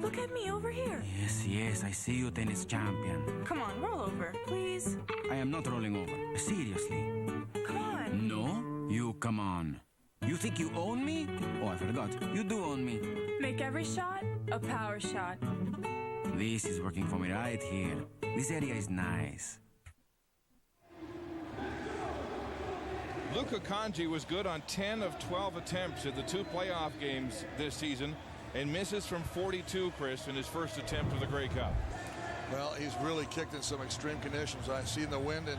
S4: Look at me over here.
S7: Yes, yes, I see you, tennis champion.
S4: Come on, roll over, please.
S7: I am not rolling over. Seriously.
S4: Come on.
S7: No, you come on. You think you own me? Oh, I forgot. You do own me.
S4: Make every shot a power shot.
S7: This is working for me right here. This area is nice.
S27: Luka Kanji was good on 10 of 12 attempts at the 2 playoff games this season and misses from 42, Chris, in his first attempt of the Grey Cup.
S5: Well, he's really kicked in some extreme conditions. I've seen the wind in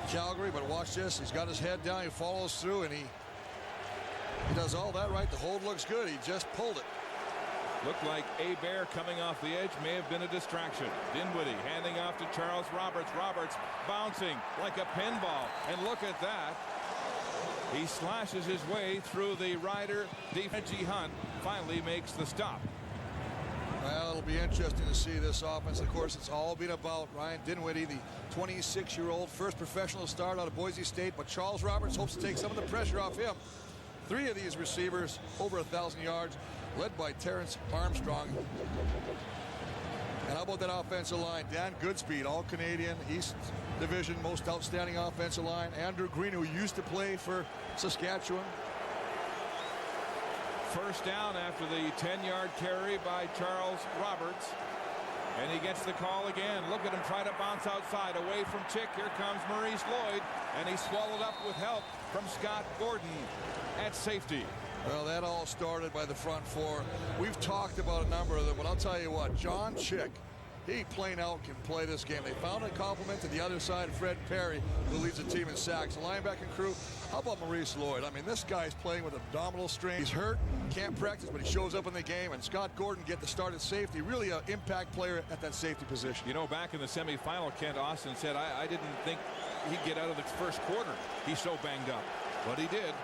S5: Calgary, but watch this. He's got his head down, he follows through, and he does all that right. The hold looks good. He just pulled it.
S27: Looked like Bear coming off the edge may have been a distraction. Dinwiddie handing off to Charles Roberts. Roberts bouncing like a pinball. And look at that. He slashes his way through the Ryder. Reggie Hunt finally makes the stop.
S5: Well, it'll be interesting to see this offense. Of course, it's all been about Ryan Dinwiddie, the 26-year-old first professional start out of Boise State. But Charles Roberts hopes to take some of the pressure off him. 3 of these receivers over 1,000 yards, led by Terrence Armstrong. And how about that offensive line? Dan Goodspeed, all-Canadian, East Division, most outstanding offensive line. Andrew Green, who used to play for Saskatchewan.
S27: First down after the 10-yard carry by Charles Roberts. And he gets the call again. Look at him try to bounce outside away from Chick. Here comes Maurice Lloyd, and he's swallowed up with help from Scott Gordon at safety.
S5: Well, that all started by the front four. We've talked about a number of them, but I'll tell you what, John Chick, he plain out can play this game. They found a compliment to the other side, Fred Perry, who leads the team in sacks. The linebacking crew, how about Maurice Lloyd? I mean, this guy's playing with abdominal strain. He's hurt, can't practice, but he shows up in the game. And Scott Gordon get the start at safety, really an impact player at that safety position.
S27: You know, back in the semifinal, Kent Austin said, I didn't think he'd get out of the first quarter. He's so banged up. But he did.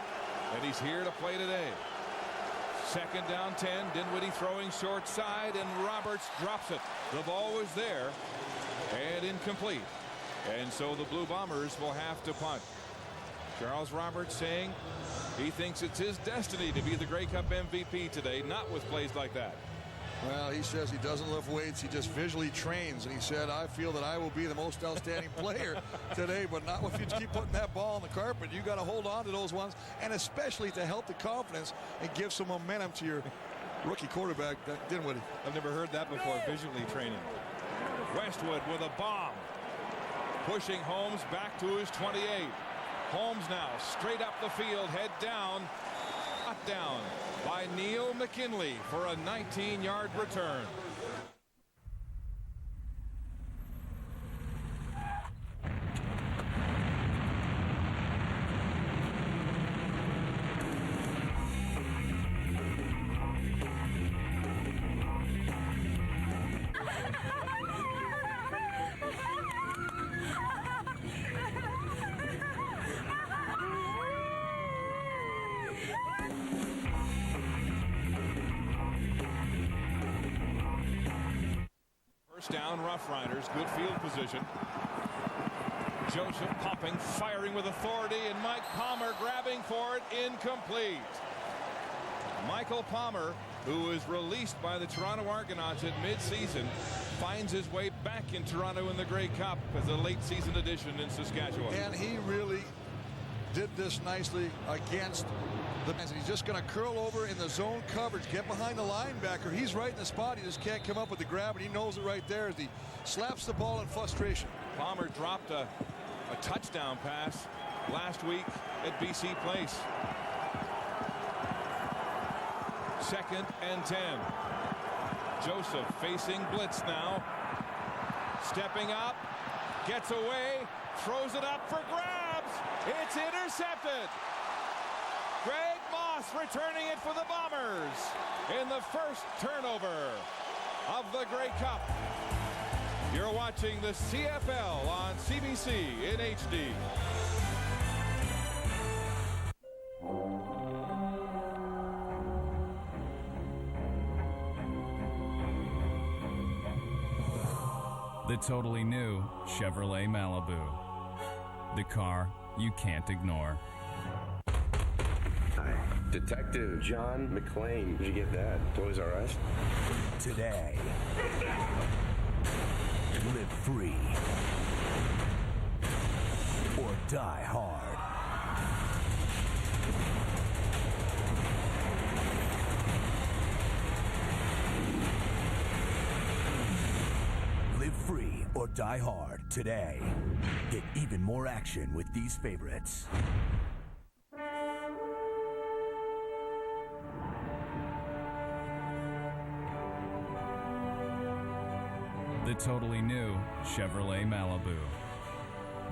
S27: And he's here to play today. Second down 10. Dinwiddie throwing short side, and Roberts drops it. The ball was there and incomplete. And so the Blue Bombers will have to punt. Charles Roberts saying he thinks it's his destiny to be the Grey Cup MVP today, not with plays like that.
S5: Well, he says he doesn't lift weights, he just visually trains, and he said, I feel that I will be the most outstanding player today, but not if you keep putting that ball on the carpet. You got to hold on to those ones, and especially to help the confidence and give some momentum to your rookie quarterback, Dinwiddie.
S27: I've never heard that before, visually training. Westwood with a bomb, pushing Holmes back to his 28. Holmes now straight up the field, head down, shot down by Neil McKinley for a 19-yard return. Down Rough Riders, good field position. Joseph popping, firing with authority, and Mike Palmer grabbing for it, incomplete. Michael Palmer, who was released by the Toronto Argonauts at midseason, finds his way back in Toronto in the Grey Cup as a late season addition in Saskatchewan.
S5: And he really did this nicely against the man. He's just going to curl over in the zone coverage, get behind the linebacker. He's right in the spot. He just can't come up with the grab, and he knows it right there as he slaps the ball in frustration.
S27: Palmer dropped a touchdown pass last week at BC Place. 2nd and 10. Joseph facing blitz now. Stepping up, gets away, throws it up for grabs. It's intercepted. Greg Moss returning it for the Bombers in the first turnover of the Grey Cup. You're watching the CFL on CBC in HD.
S6: The totally new Chevrolet Malibu. The car you can't ignore.
S2: Detective John McClane. Did you get that? Toys R Us?
S21: Today, live free or die hard. Live free or die hard today. Get even more action with these favorites.
S6: The totally new Chevrolet Malibu.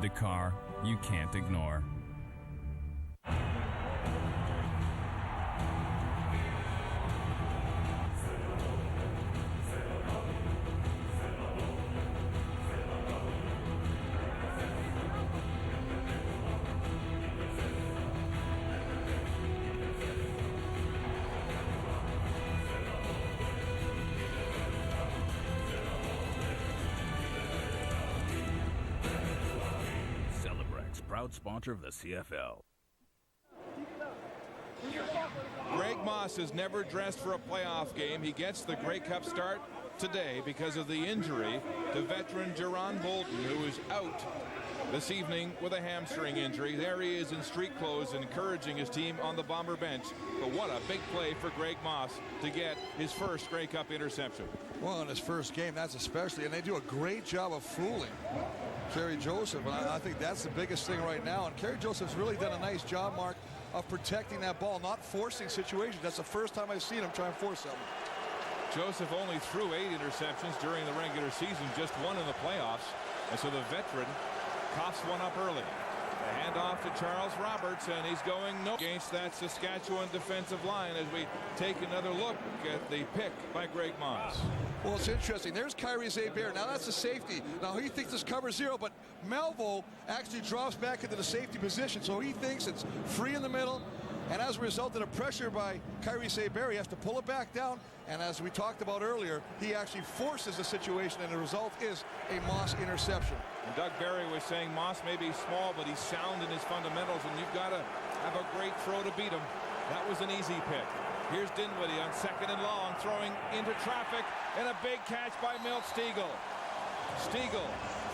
S6: The car you can't ignore.
S1: Proud sponsor of the CFL.
S8: Greg Moss has never dressed for a playoff game. He gets the Grey Cup start today because of the injury to veteran Jerron Bolton, who is out this evening with a hamstring injury. There he is in street clothes encouraging his team on the Bomber bench. But what a big play for Greg Moss to get his first Grey Cup interception.
S5: Well, in his first game, that's especially, and they do a great job of fooling Kerry Joseph, and I think that's the biggest thing right now. And Kerry Joseph's really done a nice job, Mark, of protecting that ball, not forcing situations. That's the first time I've seen him try and force something.
S8: Joseph only threw 8 interceptions during the regular season, just 1 in the playoffs, and so the veteran coughs one up early. The handoff to Charles Roberts, and he's going no against that Saskatchewan defensive line as we take another look at the pick by Greg Moss.
S5: Well, it's interesting. There's Kyrie Zabear. Now that's a safety. Now he thinks it's cover 0, but Melville actually drops back into the safety position, so he thinks it's free in the middle. And as a result of the pressure by Kyrie Zabear, he has to pull it back down. And as we talked about earlier, he actually forces the situation, and the result is a Moss interception.
S8: And Doug Barry was saying Moss may be small, but he's sound in his fundamentals, and you've got to have a great throw to beat him. That was an easy pick. Here's Dinwiddie on 2nd and long, throwing into traffic, and a big catch by Milt Stegall. Stegall,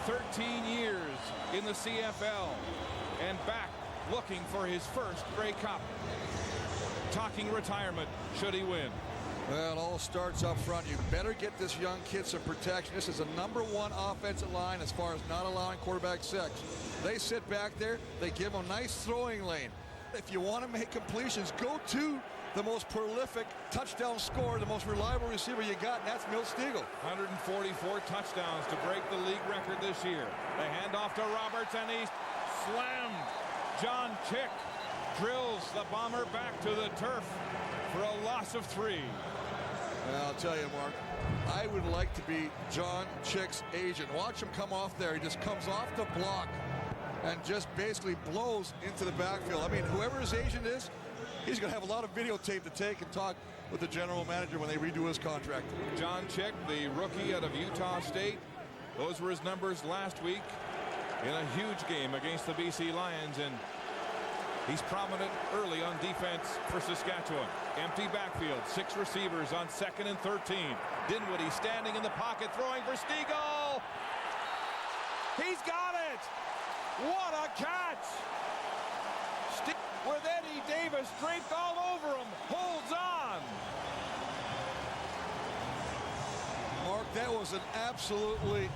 S8: 13 years in the CFL, and back looking for his first Grey Cup. Talking retirement should he win.
S5: Well, it all starts up front. You better get this young kid some protection. This is a #1 offensive line as far as not allowing quarterback sacks. They sit back there. They give him a nice throwing lane. If you want to make completions, go to the most prolific touchdown scorer, the most reliable receiver you got, and that's Milt Stegall.
S8: 144 touchdowns to break the league record this year. The handoff to Roberts, and he's slammed. John Chick drills the Bomber back to the turf for a loss of 3.
S5: Well, I'll tell you, Mark, I would like to be John Chick's agent. Watch him come off there. He just comes off the block and just basically blows into the backfield. I mean, whoever his agent is, he's going to have a lot of videotape to take and talk with the general manager when they redo his contract.
S8: John Chick, the rookie out of Utah State. Those were his numbers last week in a huge game against the BC Lions, and he's prominent early on defense for Saskatchewan. Empty backfield, 6 receivers on 2nd and 13. Dinwiddie standing in the pocket, throwing for Stegall. He's got it! What a catch! With Eddie Davis draped all over him, holds on.
S5: Mark, that was an absolutely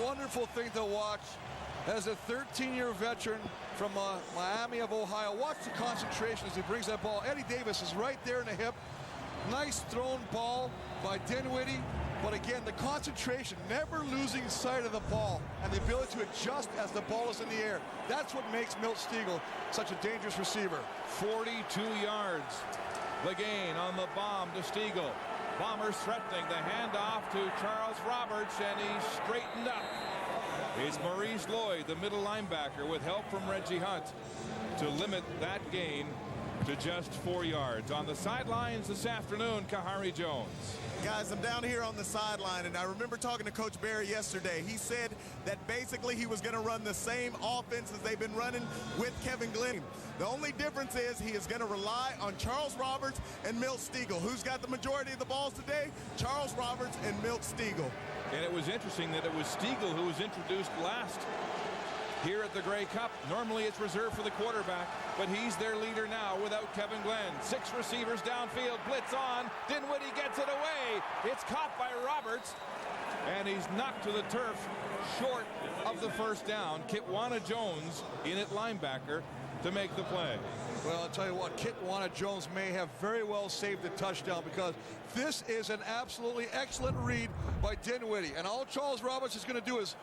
S5: wonderful thing to watch. As a 13-year veteran from Miami of Ohio, watch the concentration as he brings that ball. Eddie Davis is right there in the hip. Nice thrown ball by Dinwiddie. But again, the concentration, never losing sight of the ball, and the ability to adjust as the ball is in the air. That's what makes Milt Stegall such a dangerous receiver.
S8: 42 yards. The gain on the bomb to Stegall. Bombers threatening the handoff to Charles Roberts, and he's straightened up. It's Maurice Lloyd, the middle linebacker, with help from Reggie Hunt, to limit that gain to just 4 yards. On the sidelines this afternoon, Kahari Jones.
S10: Guys, I'm down here on the sideline, and I remember talking to Coach Barry yesterday. He said that basically he was going to run the same offense as they've been running with Kevin Glenn. The only difference is he is going to rely on Charles Roberts and Milt Stegall. Who's got the majority of the balls today? Charles Roberts and Milt Stegall.
S8: And it was interesting that it was Stegall who was introduced last here at the Grey Cup. Normally it's reserved for the quarterback, but he's their leader now without Kevin Glenn. 6 receivers downfield, blitz on. Dinwiddie gets it away. It's caught by Roberts, and he's knocked to the turf short of the first down. Kitwana Jones in at linebacker. to make the play.
S5: Well, I'll tell you what, Kitwana Jones may have very well saved the touchdown, because this is an absolutely excellent read by Dinwiddie. And all Charles Roberts is going to do is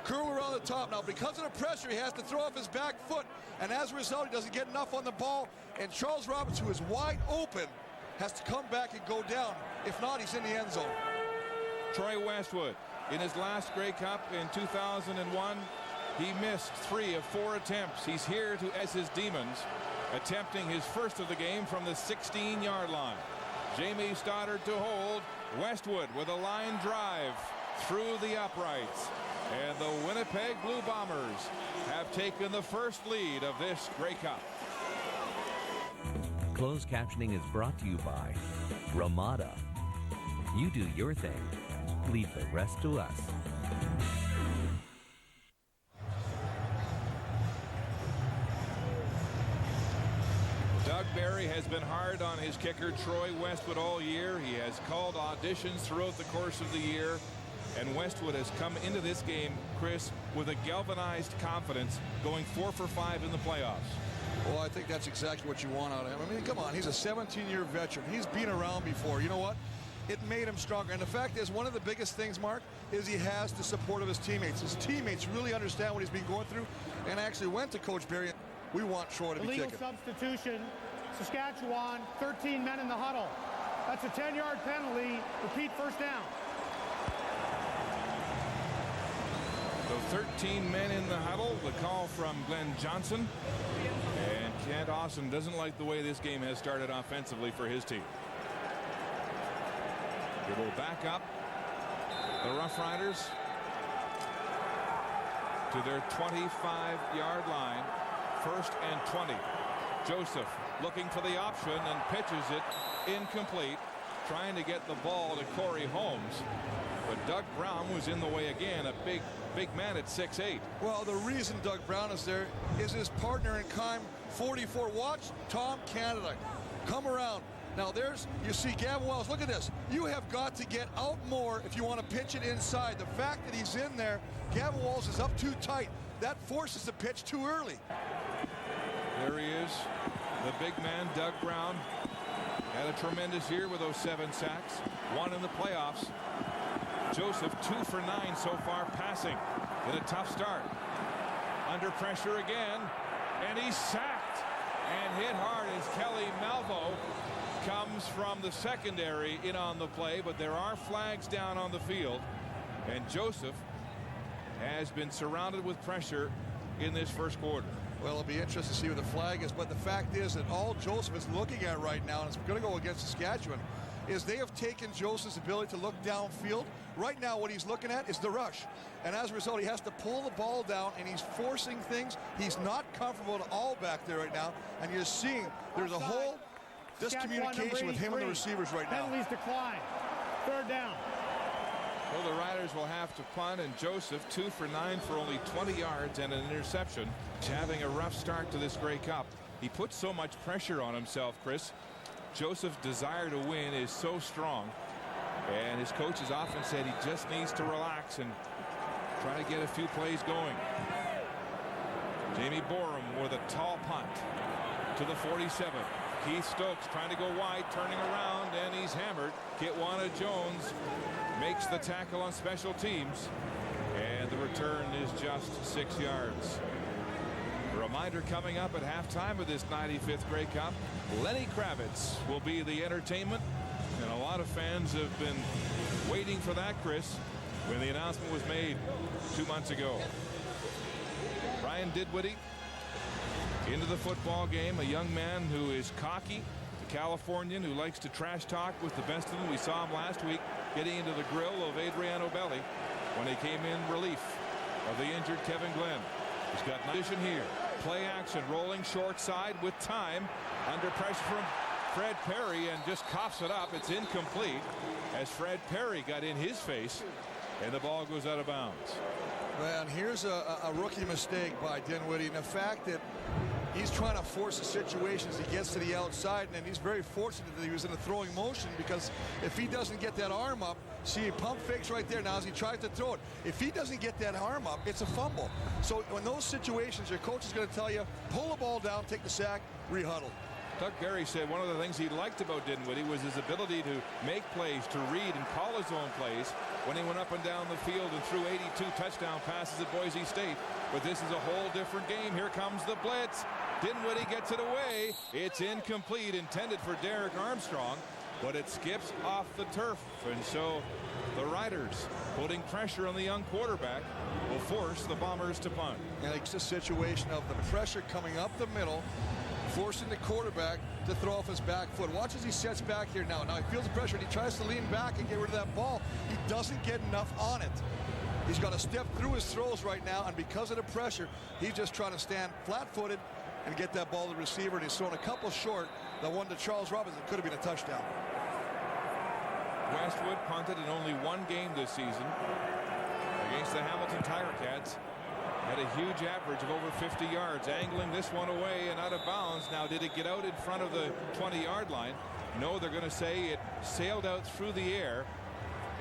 S5: curl around the top. Now, because of the pressure, he has to throw off his back foot. And as a result, he doesn't get enough on the ball. And Charles Roberts, who is wide open, has to come back and go down. If not, he's in the end zone.
S8: Troy Westwood, in his last Grey Cup in 2001, he missed 3 of 4 attempts. He's here to as his Demons, attempting his first of the game from the 16-yard line. Jamie Stoddard to hold. Westwood with a line drive through the uprights. And the Winnipeg Blue Bombers have taken the first lead of this Grey Cup.
S11: Closed captioning is brought to you by Ramada. You do your thing. Leave the rest to us.
S8: Doug Barry has been hard on his kicker, Troy Westwood, all year. He has called auditions throughout the course of the year. And Westwood has come into this game, Chris, with a galvanized confidence, going 4 for 5 in the playoffs.
S5: Well, I think that's exactly what you want out of him. I mean, come on, he's a 17-year veteran. He's been around before. You know what? It made him stronger. And the fact is, one of the biggest things, Mark, is he has the support of his teammates. His teammates really understand what he's been going through, and actually went to Coach Barry. We want Troy to be kicking.
S13: Illegal substitution. Saskatchewan, 13 men in the huddle. That's a 10-yard penalty. Repeat, first down.
S8: So 13 men in the huddle. The call from Glenn Johnson. And Kent Austin doesn't like the way this game has started offensively for his team. It will back up the Rough Riders to their 25-yard line. 1st and 20. Joseph looking for the option and pitches it incomplete, trying to get the ball to Corey Holmes. But Doug Brown was in the way again, a big man at 6'8".
S5: Well, the reason Doug Brown is there is his partner in crime, 44. Watch Tom Canada come around. Now you see Gavin Wells. Look at this. You have got to get out more if you want to pitch it inside. The fact that he's in there, Gavin Wells is up too tight. That forces the pitch too early.
S8: There he is, the big man, Doug Brown. Had a tremendous year with those 7 sacks. 1 in the playoffs. Joseph 2 for 9 so far passing. In a tough start. Under pressure again. And he's sacked and hit hard as Kelly Malvo comes from the secondary in on the play. But there are flags down on the field. And Joseph has been surrounded with pressure in this first quarter.
S5: Well, it'll be interesting to see what the flag is, but the fact is that all Joseph is looking at right now, and it's going to go against Saskatchewan, is they have taken Joseph's ability to look downfield. Right now, what he's looking at is the rush. And as a result, he has to pull the ball down, and he's forcing things. He's not comfortable at all back there right now. And you're seeing there's a whole discommunication with him and the receivers right now.
S13: Penalties decline. 3rd down.
S8: Well, the Riders will have to punt, and Joseph 2 for 9 for only 20 yards and an interception. He's having a rough start to this Grey Cup. He puts so much pressure on himself, Chris. Joseph's desire to win is so strong, and his coaches often said he just needs to relax and try to get a few plays going. Jamie Borum with a tall punt to the 47. Keith Stokes trying to go wide, turning around, and he's hammered. Kitwana Jones makes the tackle on special teams, and the return is just 6 yards. A reminder coming up at halftime of this 95th Grey Cup, Lenny Kravitz will be the entertainment, and a lot of fans have been waiting for that, Chris, when the announcement was made 2 months ago. Brian Dinwiddie into the football game, a young man who is cocky, a Californian who likes to trash talk with the best of them. We saw him last week getting into the grill of Adriano Belli when he came in relief of the injured Kevin Glenn. He's got position here. Play action, rolling short side with time. Under pressure from Fred Perry and just coughs it up. It's incomplete as Fred Perry got in his face, and the ball goes out of bounds.
S5: Man, here's a rookie mistake by Dinwiddie, and the fact that he's trying to force the situations. He gets to the outside, and he's very fortunate that he was in a throwing motion, because if he doesn't get that arm up, see, pump fakes right there now as he tries to throw it. If he doesn't get that arm up, it's a fumble. So in those situations, your coach is going to tell you, pull the ball down, take the sack, re-huddle.
S8: Doug Barry said one of the things he liked about Dinwiddie was his ability to make plays, to read and call his own plays when he went up and down the field and threw 82 touchdown passes at Boise State. But this is a whole different game. Here comes the blitz. Dinwiddie gets it away. It's incomplete, intended for Derek Armstrong, but it skips off the turf. And so the Riders, putting pressure on the young quarterback, will force the Bombers to punt.
S5: And it's a situation of the pressure coming up the middle, forcing the quarterback to throw off his back foot. Watch as he sets back here now. Now he feels the pressure and he tries to lean back and get rid of that ball. He doesn't get enough on it. He's got to step through his throws right now, and because of the pressure, he's just trying to stand flat-footed and get that ball to the receiver, and he's thrown a couple short. The one to Charles Robinson could have been a touchdown.
S8: Westwood punted in only one game this season against the Hamilton Tiger Cats. Had a huge average of over 50 yards, angling this one away and out of bounds. Now, did it get out in front of the 20-yard line? No, they're going to say it sailed out through the air,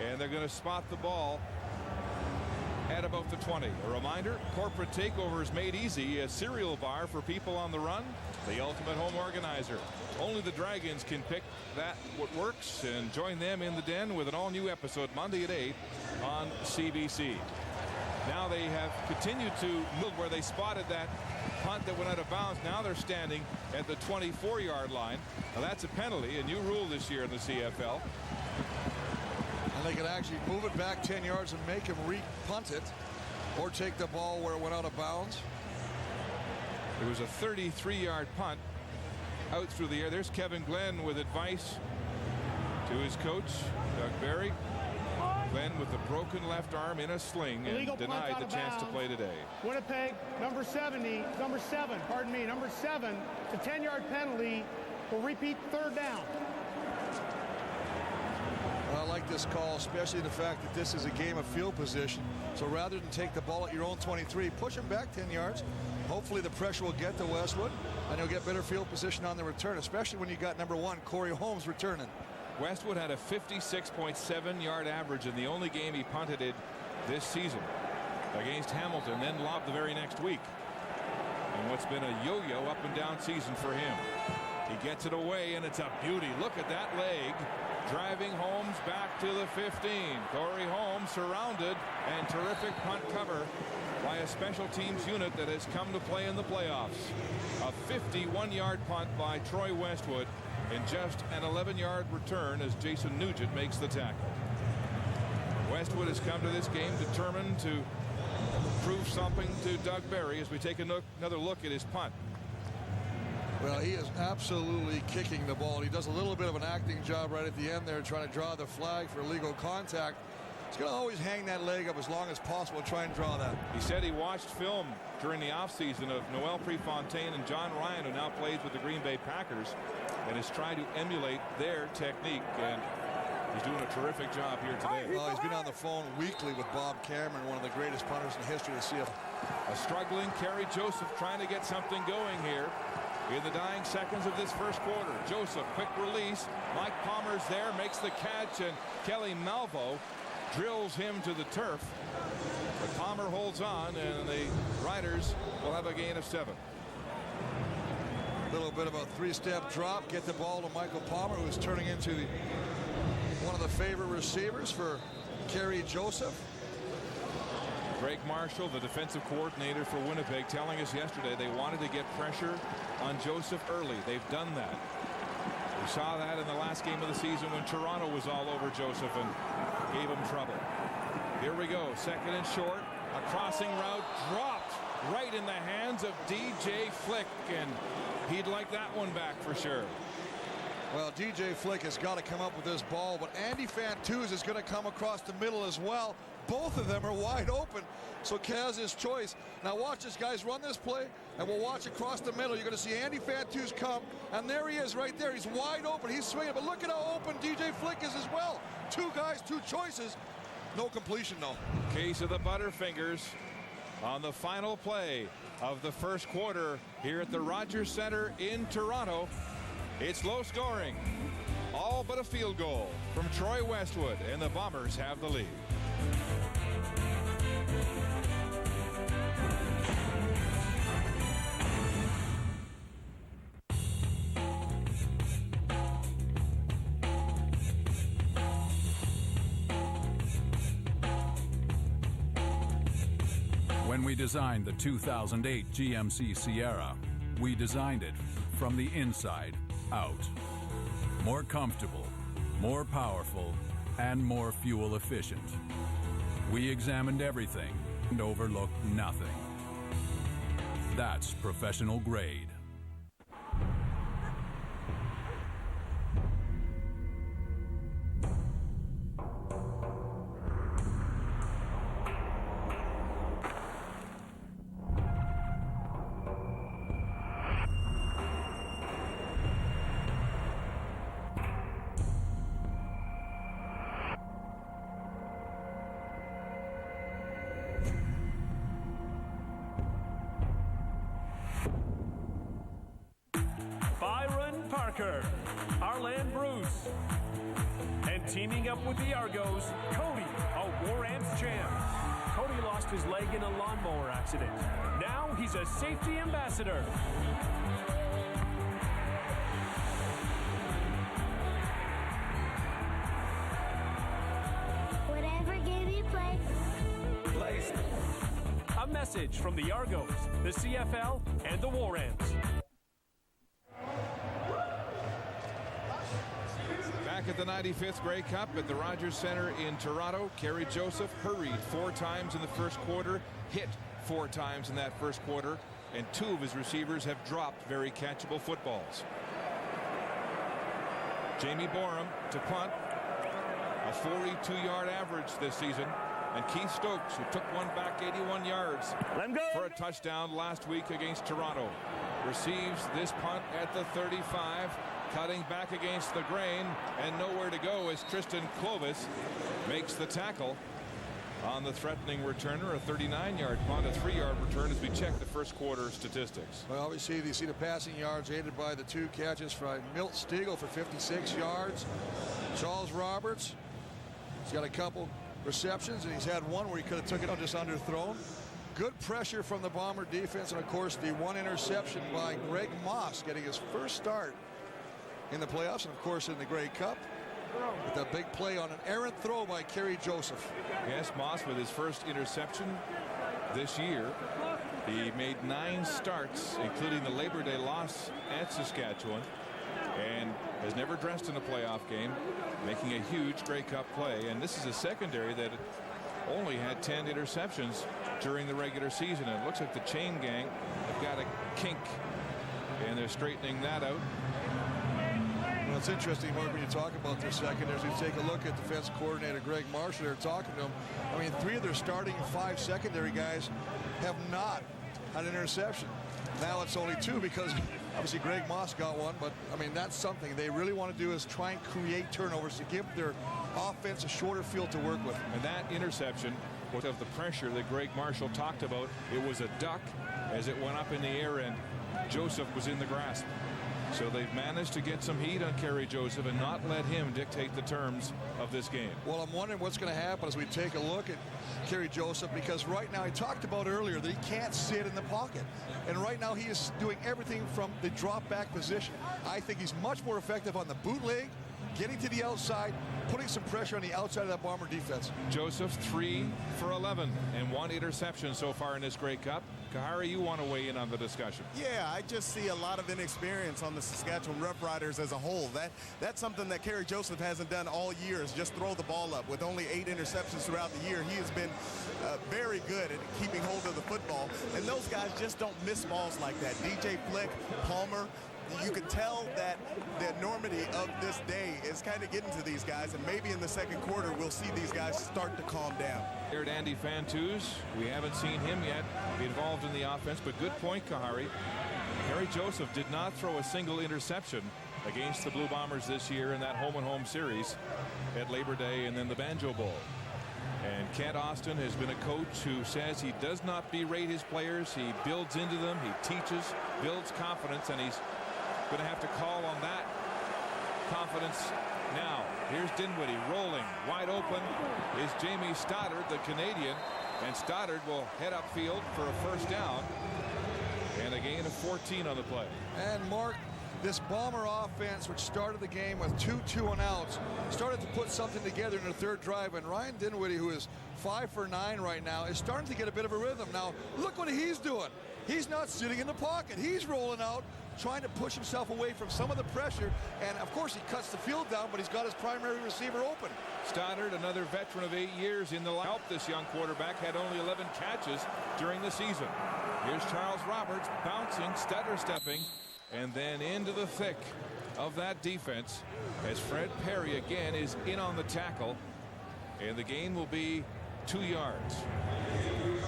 S8: and they're going to spot the ball at about the 20. A reminder, Corporate Takeover is made easy, a cereal bar for people on the run, the ultimate home organizer. Only the Dragons can pick that what works, and join them in the den with an all-new episode Monday at 8 on CBC. Now they have continued to move where they spotted that punt that went out of bounds. Now they're standing at the 24-yard line. Now that's a penalty, a new rule this year in the CFL.
S5: And they could actually move it back 10 yards and make him re-punt it, or take the ball where it went out of bounds.
S8: It was a 33-yard punt out through the air. There's Kevin Glenn with advice to his coach, Doug Barry. Glenn with the broken left arm in a sling and
S13: Illegal
S8: denied the chance to play today.
S13: Winnipeg, number 7, it's a 10-yard penalty. We'll repeat third down.
S5: I like this call, especially the fact that this is a game of field position. So rather than take the ball at your own 23, push him back 10 yards. Hopefully the pressure will get to Westwood, and you'll get better field position on the return, especially when you got number 1, Corey Holmes, returning.
S8: Westwood had a 56.7-yard average in the only game he punted it this season against Hamilton, then lobbed the very next week. And what's been a yo-yo up and down season for him. He gets it away, and it's a beauty. Look at that leg. Driving Holmes back to the 15. Corey Holmes surrounded, and terrific punt cover by a special teams unit that has come to play in the playoffs. A 51-yard punt by Troy Westwood, and just an 11-yard return as Jason Nugent makes the tackle. Westwood has come to this game determined to prove something to Doug Barry as we take another look at his punt.
S5: Well, he is absolutely kicking the ball. He does a little bit of an acting job right at the end there, trying to draw the flag for illegal contact. He's going to always hang that leg up as long as possible and try and draw that.
S8: He said he watched film during the offseason of Noel Prefontaine and John Ryan, who now plays with the Green Bay Packers, and is trying to emulate their technique. And he's doing a terrific job here today.
S5: Well, he's been on the phone weekly with Bob Cameron, one of the greatest punters in the history of the CFL.
S8: A struggling Kerry Joseph trying to get something going here in the dying seconds of this first quarter. Joseph, quick release. Mike Palmer's there, makes the catch, and Kelly Malvo drills him to the turf. But Palmer holds on, and the Riders will have a gain of 7.
S5: A little bit of a three-step drop, get the ball to Michael Palmer, who's turning into one of the favorite receivers for Kerry Joseph.
S8: Greg Marshall, the defensive coordinator for Winnipeg, telling us yesterday they wanted to get pressure on Joseph early. They've done that. We saw that in the last game of the season when Toronto was all over Joseph and gave him trouble. Here we go, second and short. A crossing route dropped right in the hands of DJ Flick, and he'd like that one back for sure.
S5: Well, DJ Flick has got to come up with this ball, but Andy Fantuz is going to come across the middle as well. Both of them are wide open, so Kaz his choice. Now watch this, guys, run this play, and we'll watch across the middle. You're going to see Andy Fantuz come, and there he is right there. He's wide open. He's swinging, but look at how open DJ Flick is as well. 2 guys, 2 choices. No completion, though.
S8: Case of the Butterfingers. on the final play of the first quarter here at the Rogers Centre in Toronto. It's low scoring, all but a field goal from Troy Westwood, and the Bombers have the lead.
S6: When we designed the 2008 GMC Sierra, we designed it from the inside out. More comfortable, more powerful, and more fuel efficient. We examined everything and overlooked nothing. That's professional grade.
S9: Arland Bruce. And teaming up with the Argos, Cody, a War Amps champ. Cody lost his leg in a lawnmower accident. Now he's a safety ambassador.
S12: Whatever game you play.
S9: Place. A message from the Argos, the CFL, and the War Amps.
S8: Back at the 95th Grey Cup at the Rogers Centre in Toronto, Kerry Joseph hurried 4 times in the first quarter, hit 4 times in that first quarter, and 2 of his receivers have dropped very catchable footballs. Jamie Borum to punt, a 42-yard average this season, and Keith Stokes, who took one back 81 yards for a touchdown last week against Toronto, receives this punt at the 35. Cutting back against the grain and nowhere to go as Tristan Clovis makes the tackle on the threatening returner. A 39-yard punt, a 3-yard return as we check the first quarter statistics.
S5: Well, obviously you see the passing yards aided by the 2 catches by Milt Stegall for 56 yards. Charles Roberts, he's got a couple receptions, and he's had one where he could have took it on just underthrown. Good pressure from the Bomber defense, and of course the 1 interception by Greg Moss, getting his first start in the playoffs, and of course in the Grey Cup, with a big play on an errant throw by Kerry Joseph.
S8: Yes, Moss with his first interception this year. He made 9 starts, including the Labor Day loss at Saskatchewan, and has never dressed in a playoff game, making a huge Grey Cup play. And this is a secondary that only had 10 interceptions during the regular season. And it looks like the chain gang have got a kink, and they're straightening that out.
S5: Well, it's interesting, Mark, when you talk about their secondaries. We take a look at defense coordinator Greg Marshall. They're talking to him. I mean, 3 of their starting 5 secondary guys have not had an interception. Now it's only 2 because obviously Greg Moss got one, but I mean, that's something they really want to do, is try and create turnovers to give their offense a shorter field to work with.
S8: And that interception was of the pressure that Greg Marshall talked about. It was a duck as it went up in the air, and Joseph was in the grasp. So they've managed to get some heat on Kerry Joseph and not let him dictate the terms of this game.
S5: Well, I'm wondering what's going to happen as we take a look at Kerry Joseph, because right now, I talked about earlier that he can't sit in the pocket. And right now he is doing everything from the drop back position. I think he's much more effective on the bootleg, getting to the outside, putting some pressure on the outside of that Bomber defense.
S8: Joseph 3 for 11 and 1 interception so far in this Grey Cup. Kahari, you want to weigh in on the discussion?
S10: Yeah, I just see a lot of inexperience on the Saskatchewan Roughriders as a whole. That's something that Kerry Joseph hasn't done all year, is just throw the ball up. With only 8 interceptions throughout the year, he has been very good at keeping hold of the football. And those guys just don't miss balls like that. DJ Flick, Palmer, you can tell that the enormity of this day is kind of getting to these guys, and maybe in the second quarter we'll see these guys start to calm down.
S8: Here's Andy Fantuz. We haven't seen him yet be involved in the offense, but good point, Kahari. Kerry Joseph did not throw a single interception against the Blue Bombers this year in that home-and-home series at Labor Day and then the Banjo Bowl. And And Kent Austin has been a coach who says he does not berate his players. He builds into them. He teaches, builds confidence, and he's going to have to call on that confidence now. Here's Dinwiddie rolling wide open is Jamie Stoddard, the Canadian, and Stoddard will head upfield for a first down and a gain of 14 on the play.
S5: And Mark, this Bomber offense, which started the game with 2 2-and-outs, started to put something together in the third drive. And Ryan Dinwiddie, who is 5 for 9 right now, is starting to get a bit of a rhythm. Now, look what he's doing. He's not sitting in the pocket. He's rolling out, trying to push himself away from some of the pressure. And, of course, he cuts the field down, but he's got his primary receiver open.
S8: Stoddard, another veteran of 8 years in the line. Helped this young quarterback, had only 11 catches during the season. Here's Charles Roberts bouncing, stutter stepping, and then into the thick of that defense as Fred Perry again is in on the tackle, and the gain will be 2 yards.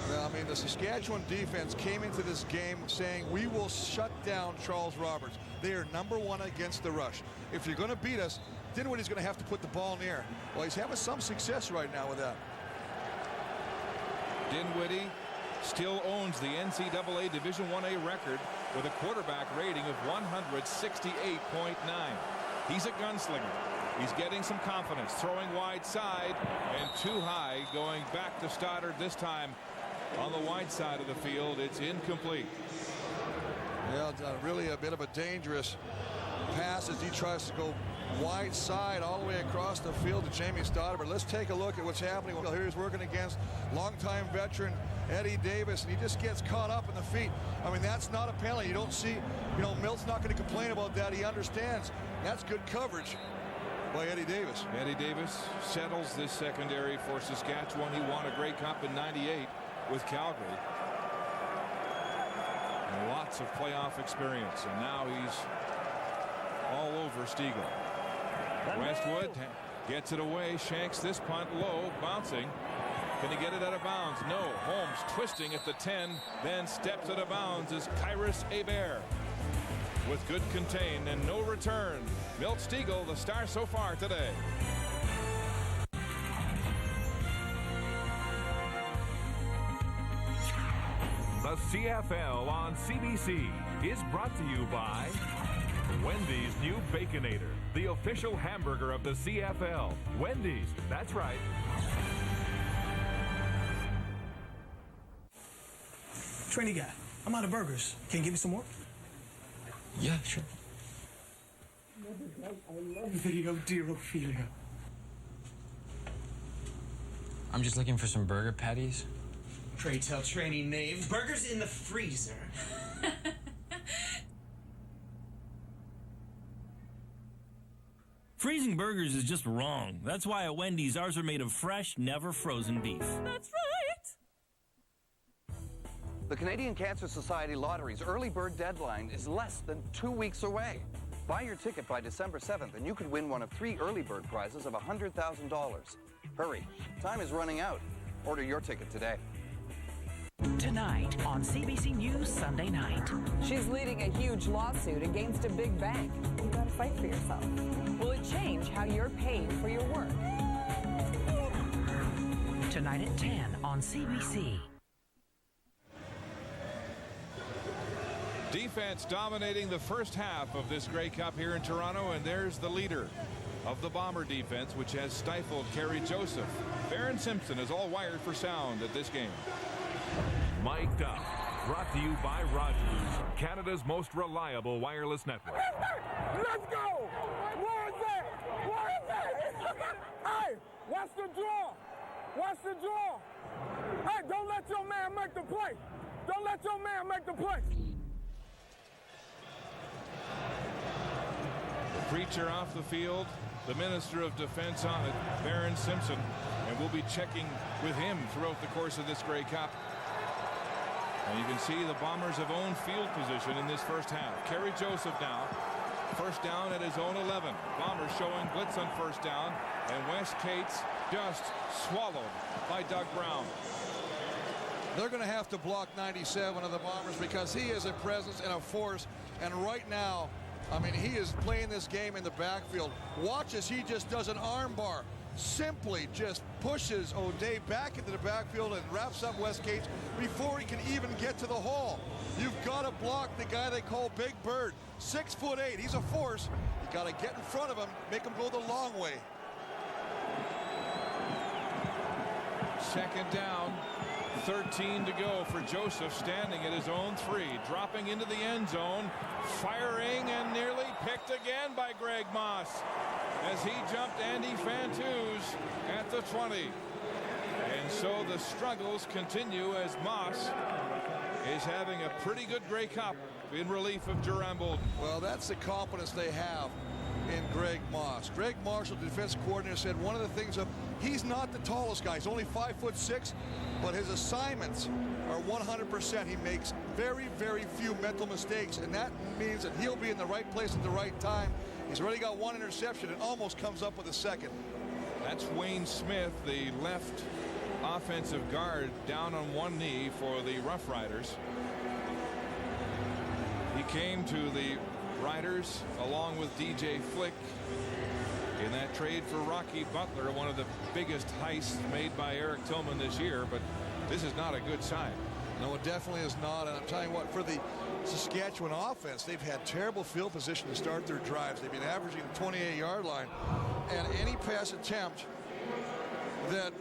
S5: Well, I mean, the Saskatchewan defense came into this game saying we will shut down Charles Roberts. They are #1 against the rush. If you're going to beat us, Dinwiddie's going to have to put the ball in the air. Well, he's having some success right now with that.
S8: Dinwiddie still owns the NCAA Division 1A record with a quarterback rating of 168.9. He's a gunslinger. He's getting some confidence, throwing wide side and too high, going back to Stoddard this time on the wide side of the field. It's incomplete.
S5: Yeah, really a bit of a dangerous pass as he tries to go wide side all the way across the field to Jamie Stoddard. But let's take a look at what's happening. Well, here he's working against longtime veteran Eddie Davis, and he just gets caught up in the feet. I mean, that's not a penalty. You don't see, Milt's not going to complain about that. He understands. That's good coverage by Eddie Davis.
S8: Eddie Davis settles this secondary for Saskatchewan. He won a Grey Cup in '98 with Calgary. And lots of playoff experience, and now he's all over Stiegel. Westwood gets it away, shanks this punt low, bouncing. Can he get it out of bounds? No. Holmes twisting at the 10, then steps out of bounds is Kyrus Hebert. With good contain and no return. Milt Stiegel, the star so far today.
S27: The CFL on CBC is brought to you by Wendy's new Baconator, the official hamburger of the CFL. Wendy's, that's right.
S15: Trainee guy, I'm out of burgers. Can you give me some more?
S7: Yeah, sure.
S15: I love video, dear Ophelia.
S7: I'm just looking for some burger patties.
S15: Pray tell, trainee knave. Burgers in the freezer.
S18: Freezing burgers is just wrong. That's why at Wendy's, ours are made of fresh, never frozen beef.
S4: That's right.
S22: The Canadian Cancer Society Lottery's early bird deadline is less than 2 weeks away. Buy your ticket by December 7th and you could win one of 3 early bird prizes of $100,000. Hurry, time is running out. Order your ticket today.
S23: Tonight on CBC News Sunday Night.
S24: She's leading a huge lawsuit against a big bank. You gotta fight for yourself. Will it change how you're paid for your work?
S23: Tonight at 10 on CBC.
S8: Defense dominating the first half of this Grey Cup here in Toronto, and there's the leader of the Bomber defense, which has stifled Kerry Joseph. Baron Simpson is all wired for sound at this game.
S27: Mic'd Up, brought to you by Rogers, Canada's most reliable wireless network.
S9: Let's go! Where is it? Where is it? Hey, what's the draw? What's the draw? Hey, don't let your man make the play. Don't let your man make the play.
S8: The preacher off the field, the Minister of Defense on it, Baron Simpson, and we'll be checking with him throughout the course of this Grey Cup. And you can see the Bombers have owned field position in this first half. Kerry Joseph now, first down at his own 11. Bombers showing blitz on first down, and Wes Cates just swallowed by Doug Brown.
S5: They're going to have to block 97 of the Bombers because he is a presence and a force. And right now, I mean, he is playing this game in the backfield. Watch as he just does an arm bar simply just pushes O'Day back into the backfield and wraps up Wes Cates before he can even get to the hole. You've got to block the guy they call Big Bird. 6'8". He's a force. You got to get in front of him, make him go the long way.
S8: Second down, 13 to go for Joseph, standing at his own 3, dropping into the end zone, firing, and nearly picked again by Greg Moss as he jumped Andy Fantuz at the 20. And so the struggles continue as Moss is having a pretty good Grey Cup in relief of Jerome Bolden.
S5: Well, that's the confidence they have in Greg Moss. Greg Marshall, the defense coordinator, said one of the things he's not the tallest guy. He's only 5'6", but his assignments are 100%. He makes very, very few mental mistakes, and that means that he'll be in the right place at the right time. He's already got one interception and almost comes up with a second.
S8: That's Wayne Smith, the left offensive guard, down on one knee for the Rough Riders. He came to the Riders along with DJ Flick in that trade for Rocky Butler, one of the biggest heists made by Eric Tillman this year, but this is not a good sign.
S5: No, it definitely is not, and I'm telling you what, for the Saskatchewan offense, they've had terrible field position to start their drives. They've been averaging the 28-yard line, and any pass attempt that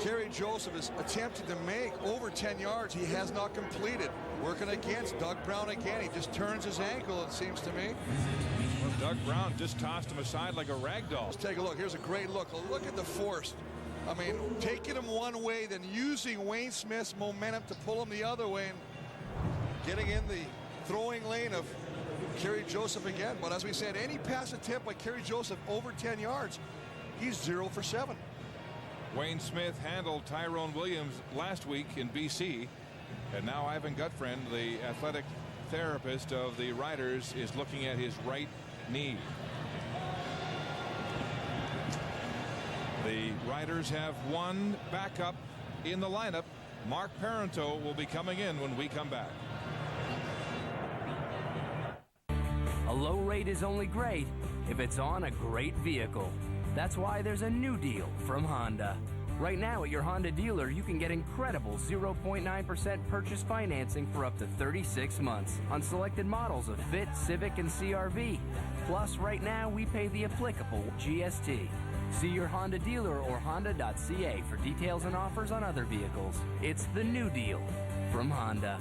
S5: Kerry Joseph is attempting to make over 10 yards, he has not completed. Working against Doug Brown again. He just turns his ankle, it seems to me.
S8: Well, Doug Brown just tossed him aside like a rag doll.
S5: Let's take a look. Here's a great look. Look at the force. I mean, taking him one way, then using Wayne Smith's momentum to pull him the other way and getting in the throwing lane of Kerry Joseph again. But as we said, any pass attempt by Kerry Joseph over 10 yards, he's 0 for 7.
S8: Wayne Smith handled Tyrone Williams last week in BC. And now Ivan Gutfriend, the athletic therapist of the Riders, is looking at his right knee. The Riders have one backup in the lineup. Mark Parento will be coming in when we come back.
S14: A low rate is only great if it's on a great vehicle. That's why there's a new deal from Honda. Right now at your Honda dealer, you can get incredible 0.9% purchase financing for up to 36 months on selected models of Fit, Civic, and CR-V. Plus, right now, we pay the applicable GST. See your Honda dealer or honda.ca for details and offers on other vehicles. It's the new deal from Honda.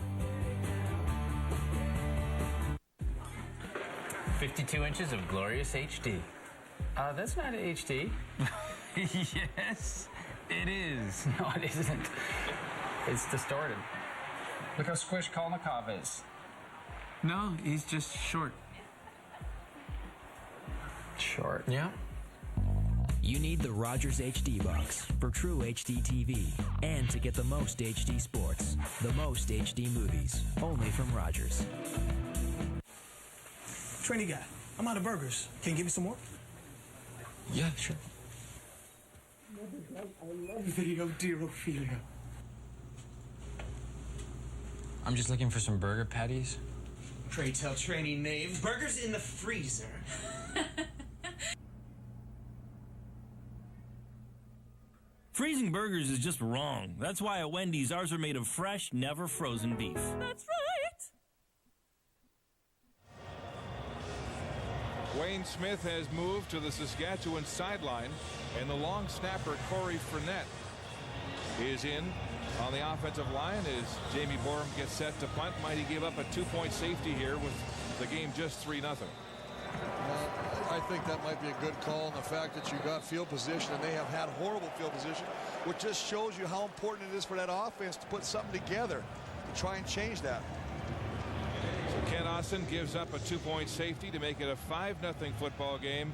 S16: 52 inches of glorious HD. That's not HD.
S17: Yes, it is.
S16: No, it isn't. It's distorted.
S17: Look how squish Kalnikov is. No, he's just short.
S16: Short?
S17: Yeah.
S19: You need the Rogers HD box for true HD TV and to get the most HD sports, the most HD movies, only from Rogers.
S20: Trainee guy, I'm out of burgers. Can you give me some more?
S17: Yeah, sure.
S20: I love video, dear Ophelia.
S17: I'm just looking for some burger patties.
S15: Pray tell, trainee knave. Burgers in the freezer.
S18: Freezing burgers is just wrong. That's why at Wendy's, ours are made of fresh, never frozen beef.
S4: That's right.
S8: Wayne Smith has moved to the Saskatchewan sideline, and the long snapper Corey Fournette is in on the offensive line as Jamie Borum gets set to punt. Might he give up a 2-point safety here with the game just 3-0?
S5: Well, I think that might be a good call, and the fact that you got field position and they have had horrible field position, which just shows you how important it is for that offense to put something together to try and change that.
S8: So Ken Austin gives up a 2-point safety to make it a 5-0 football game.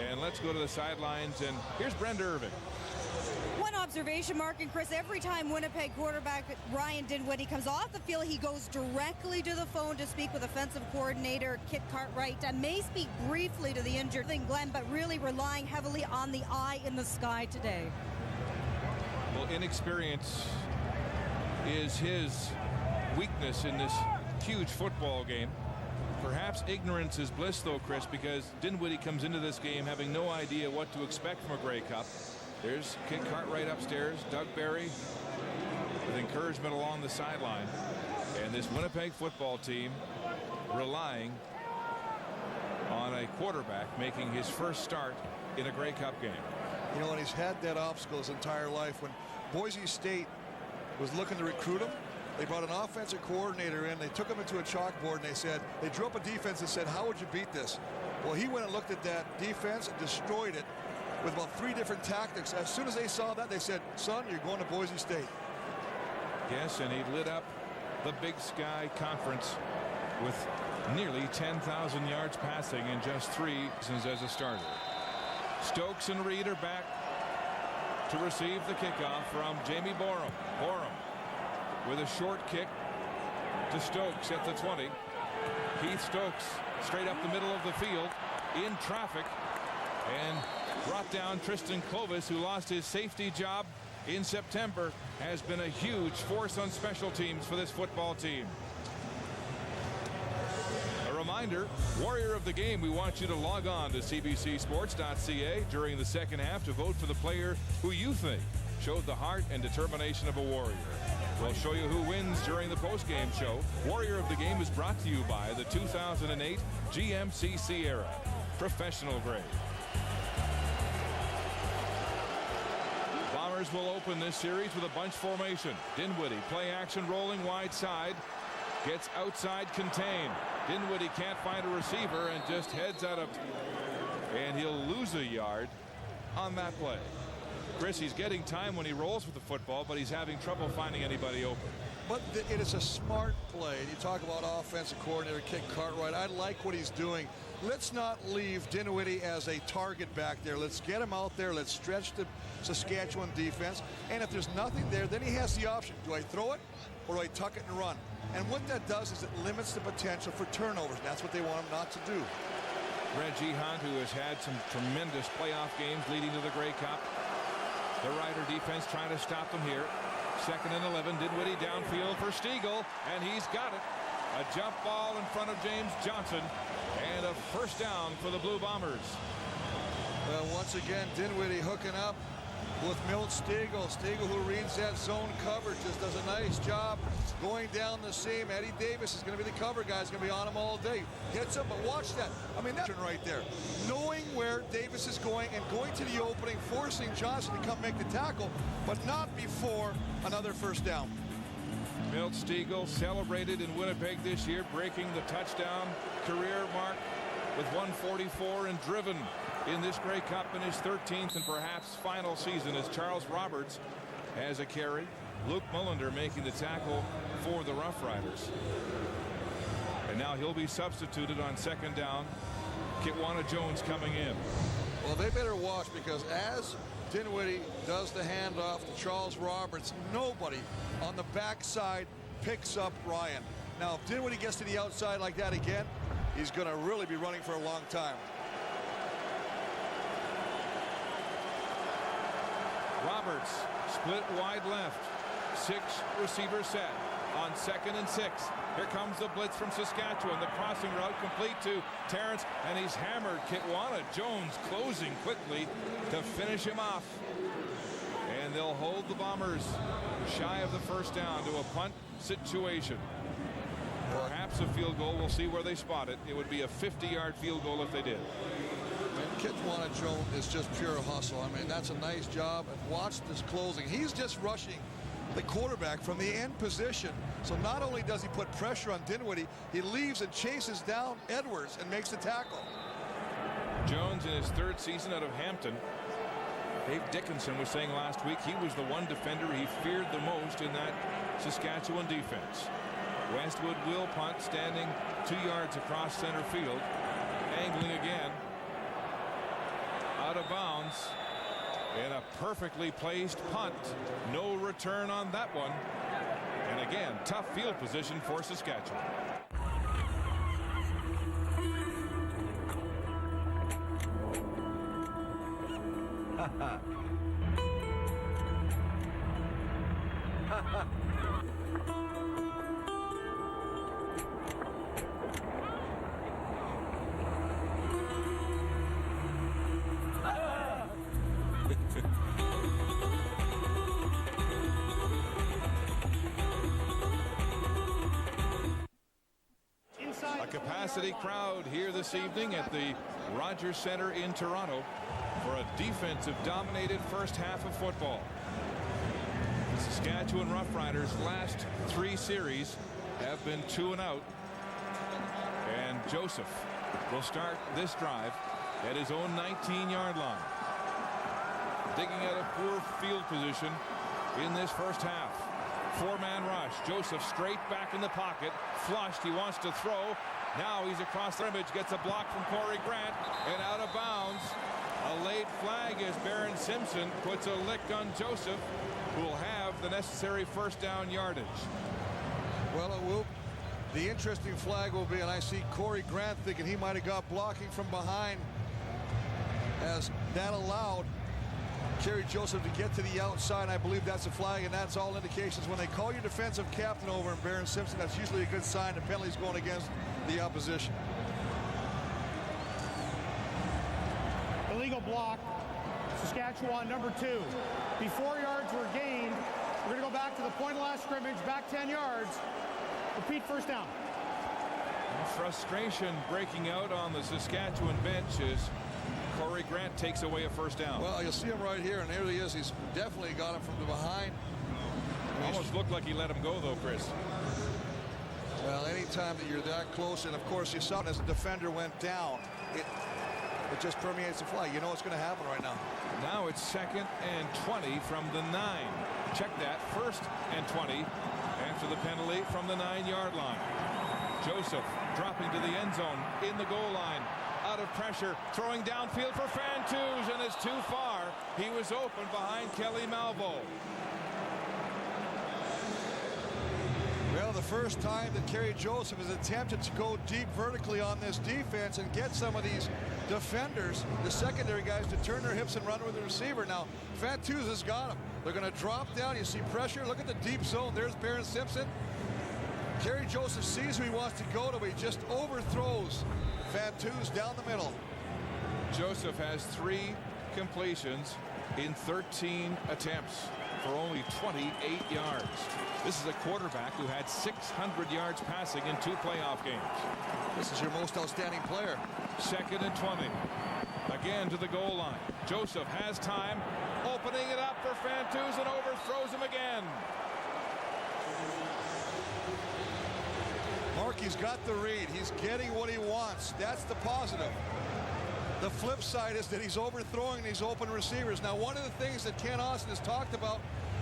S8: And let's go to the sidelines, and here's Brenda Irving.
S25: One observation, Mark and Chris, every time Winnipeg quarterback Ryan Dinwiddie comes off the field, he goes directly to the phone to speak with offensive coordinator Kit Cartwright. May speak briefly to the injured Glenn, but really relying heavily on the eye in the sky today.
S8: Well, inexperience is his weakness in this huge football game. Perhaps ignorance is bliss, though, Chris, because Dinwiddie comes into this game having no idea what to expect from a Grey Cup. There's Kit Cartwright upstairs, Doug Barry with encouragement along the sideline. And this Winnipeg football team relying on a quarterback making his first start in a Grey Cup game.
S5: You know, and he's had that obstacle his entire life. When Boise State was looking to recruit him, they brought an offensive coordinator in. They took him into a chalkboard and they drew up a defense and said, how would you beat this? Well, he went and looked at that defense and destroyed it with about 3 different tactics. As soon as they saw that, they said, son, you're going to Boise State.
S8: Yes, and he lit up the Big Sky Conference with nearly 10,000 yards passing in just 3 seasons as a starter. Stokes and Reed are back to receive the kickoff from Jamie Borum. Borum with a short kick to Stokes at the 20. Keith Stokes straight up the middle of the field in traffic and brought down Tristan Clovis, who lost his safety job in September, has been a huge force on special teams for this football team. A reminder, Warrior of the Game, we want you to log on to cbcsports.ca during the second half to vote for the player who you think showed the heart and determination of a Warrior. We'll show you who wins during the post-game show. Warrior of the Game is brought to you by the 2008 GMC Sierra, professional grade. Bombers will open this series with a bunch formation. Dinwiddie, play action, rolling wide side, gets outside contained. Dinwiddie can't find a receiver and just heads out of, and he'll lose a yard on that play. Chris, he's getting time when he rolls with the football, but he's having trouble finding anybody open.
S5: But it is a smart play. You talk about offensive coordinator Kit Cartwright. I like what he's doing. Let's not leave Dinwiddie as a target back there. Let's get him out there. Let's stretch the Saskatchewan defense. And if there's nothing there, then he has the option. Do I throw it or do I tuck it and run? And what that does is it limits the potential for turnovers. And that's what they want him not to do.
S8: Reggie Hunt, who has had some tremendous playoff games leading to the Grey Cup. The Rider defense trying to stop them here. 2nd and 11. Dinwiddie downfield for Stiegel, and he's got it. A jump ball in front of James Johnson, and a first down for the Blue Bombers.
S5: Well, once again, Dinwiddie hooking up with Milt Stiegel. Stiegel, who reads that zone coverage, just does a nice job going down the seam. Eddie Davis is going to be the cover guy. He's going to be on him all day. Hits him, but watch that. I mean, that's right there. Knowing where Davis is going and going to the opening, forcing Johnson to come make the tackle, but not before another first down.
S8: Milt Stiegel celebrated in Winnipeg this year, breaking the touchdown career mark with 144 and driven in this Grey Cup in his 13th and perhaps final season as Charles Roberts has a carry. Luke Mullender making the tackle for the Rough Riders. And now he'll be substituted on 2nd down. Kitwana Jones coming in.
S5: Well, they better watch, because as Dinwiddie does the handoff to Charles Roberts, nobody on the backside picks up Ryan. Now, if Dinwiddie gets to the outside like that again, he's going to really be running for a long time.
S8: Roberts split wide left. 6 receiver set on 2nd and 6. Here comes the blitz from Saskatchewan. The crossing route complete to Terrence, and he's hammered. Kitwana Jones closing quickly to finish him off. And they'll hold the Bombers shy of the first down to a punt situation. Perhaps a field goal. We'll see where they spot it. It would be a 50-yard field goal if they did.
S5: Kitwana Jones is just pure hustle. I mean, that's a nice job. And watch this closing. He's just rushing the quarterback from the end position. So not only does he put pressure on Dinwiddie, he leaves and chases down Edwards and makes the tackle.
S8: Jones in his 3rd season out of Hampton. Dave Dickinson was saying last week he was the one defender he feared the most in that Saskatchewan defense. Westwood will punt, standing 2 yards across center field. Angling again. Out of bounds. And a perfectly placed punt. No return on that one. And again, tough field position for Saskatchewan. capacity crowd here this evening at the Rogers Centre in Toronto for a defensive-dominated first half of football. The Saskatchewan Roughriders' last 3 series have been 2 and out. And Joseph will start this drive at his own 19-yard line. Digging out of poor field position in this first half. 4-man rush. Joseph straight back in the pocket. Flushed. He wants to throw. Now he's across the image. Gets a block from Corey Grant. And out of bounds. A late flag as Barron Simpson puts a lick on Joseph, who will have the necessary first down yardage.
S5: Well, it will. The interesting flag will be, and I see Corey Grant thinking he might have got blocking from behind, as that allowed Kerry Joseph to get to the outside. I believe that's a flag, and that's all indications. When they call your defensive captain over in Barron Simpson, that's usually a good sign the penalty's going against the opposition.
S1: Illegal block. Saskatchewan number 2. Before yards were gained. We're going to go back to the point of last scrimmage, back 10 yards. Repeat first down.
S8: Frustration breaking out on the Saskatchewan bench as Corey Grant takes away a first down.
S5: Well, you'll see him right here, and there he is. He's definitely got him from the behind.
S8: Almost looked like he let him go, though, Chris.
S5: Well, anytime that you're that close, and of course you saw it as the defender went down, it just permeates the flag. You know what's going to happen right now.
S8: Now it's 2nd and 20 from the 9. Check that. 1st and 20 after the penalty from the 9-yard line. Joseph dropping to the end zone in the goal line. Out of pressure, throwing downfield for Fantuz, and it's too far. He was open behind Kelly Malvo.
S5: Well, the first time that Kerry Joseph has attempted to go deep vertically on this defense and get some of these defenders, the secondary guys, to turn their hips and run with the receiver. Now, Fantuz has got him. They're going to drop down. You see pressure. Look at the deep zone. There's Barron Simpson. Kerry Joseph sees who he wants to go to. He just overthrows Fantuz down the middle.
S8: Joseph has 3 completions in 13 attempts for only 28 yards. This is a quarterback who had 600 yards passing in 2 playoff games.
S5: This is your most outstanding player.
S8: 2nd and 20. Again to the goal line. Joseph has time, opening it up for Fantuz and overthrows him again.
S5: Markey's got the read. He's getting what he wants. That's the positive. The flip side is that he's overthrowing these open receivers. Now, one of the things that Ken Austin has talked about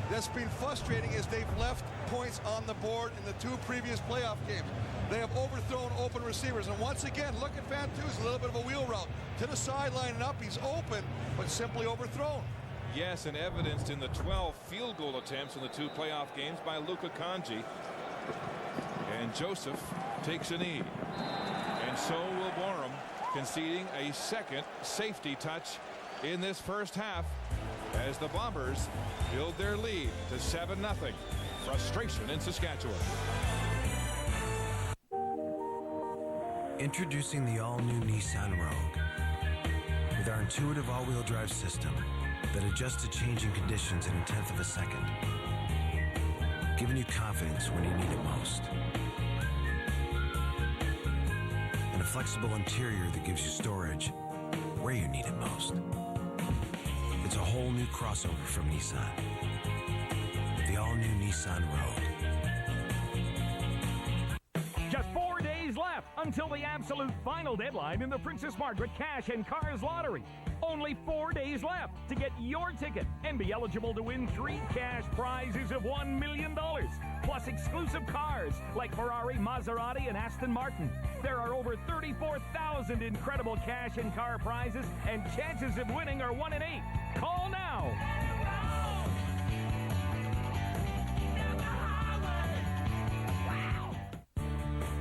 S5: that's been frustrating is they've left points on the board in the 2 previous playoff games. They have overthrown open receivers. And once again, look at Fantuz, a little bit of a wheel route to the sideline and up. He's open, but simply overthrown.
S8: Yes, and evidenced in the 12 field goal attempts in the 2 playoff games by Luka Kanji. And Joseph takes a knee. And so will Borum, conceding a 2nd safety touch in this first half as the Bombers build their lead to 7-0. Frustration in Saskatchewan.
S2: Introducing the all-new Nissan Rogue. With our intuitive all-wheel drive system that adjusts to changing conditions in 1/10 of a second. Giving you confidence when you need it most. And a flexible interior that gives you storage where you need it most. It's a whole new crossover from Nissan. The all-new Nissan Rogue.
S3: Just 4 days left until the absolute final deadline in the Princess Margaret Cash and Cars Lottery. Only 4 days left to get your ticket and be eligible to win 3 cash prizes of $1 million. Plus exclusive cars like Ferrari, Maserati, and Aston Martin. There are over 34,000 incredible cash and car prizes, and chances of winning are 1 in 8. Call now.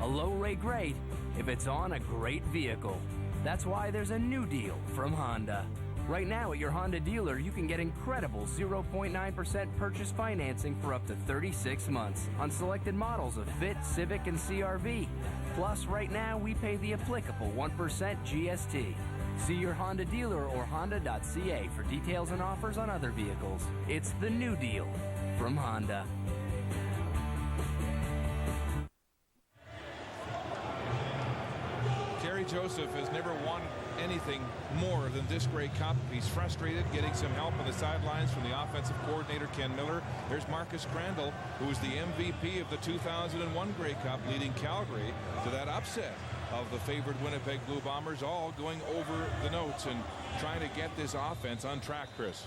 S14: A low rate great if it's on a great vehicle. That's why there's a new deal from Honda. Right now at your Honda dealer, you can get incredible 0.9% purchase financing for up to 36 months on selected models of Fit, Civic, and CR-V. Plus, right now, we pay the applicable 1% GST. See your Honda dealer or honda.ca for details and offers on other vehicles. It's the new deal from Honda.
S8: Joseph has never won anything more than this Grey Cup. He's frustrated, getting some help on the sidelines from the offensive coordinator, Ken Miller. There's Marcus Crandall, who was the MVP of the 2001 Grey Cup, leading Calgary to that upset of the favored Winnipeg Blue Bombers, all going over the notes and trying to get this offense on track, Chris.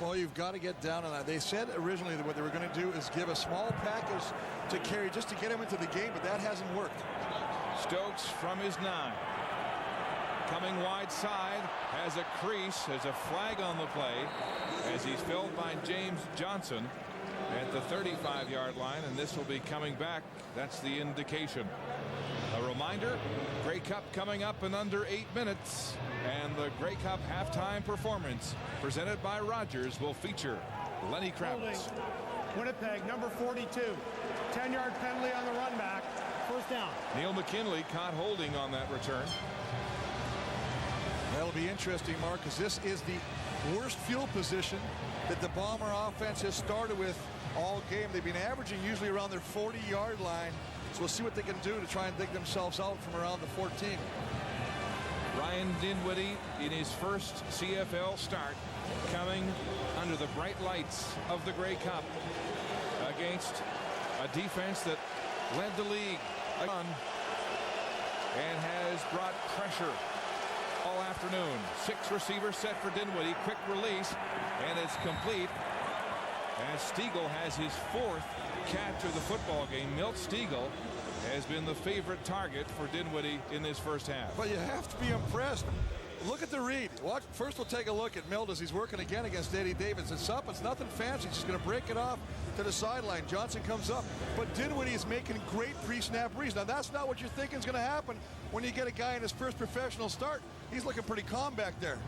S5: Well, you've got to get down on that. They said originally that what they were going to do is give a small package to carry just to get him into the game, but that hasn't worked.
S8: Stokes from his 9. Coming wide side, has a crease, has a flag on the play as he's filled by James Johnson at the 35-yard line, and this will be coming back. That's the indication. A reminder, Grey Cup coming up in under 8 minutes, and the Grey Cup halftime performance presented by Rogers will feature Lenny Kravitz.
S1: Winnipeg, number 42. 10-yard penalty on the run back. First down.
S8: Neil McKinley caught holding on that return.
S5: That'll be interesting, Mark, because this is the worst field position that the Bomber offense has started with all game. They've been averaging usually around their 40-yard line. So we'll see what they can do to try and dig themselves out from around the 14.
S8: Ryan Dinwiddie in his first CFL start, coming under the bright lights of the Grey Cup against a defense that led the league and has brought pressure all afternoon. 6 receivers set for Dinwiddie. Quick release, and it's complete. As Stiegel has his 4th catch of the football game. Milt Stiegel has been the favorite target for Dinwiddie in this first half.
S5: But you have to be impressed. Look at the read. Watch. First, we'll take a look at Milt as he's working again against Eddie Davis. It's up. It's nothing fancy. He's just going to break it off to the sideline. Johnson comes up. But Dinwiddie is making great pre-snap reads. Now, that's not what you're thinking is going to happen when you get a guy in his first professional start. He's looking pretty calm back there.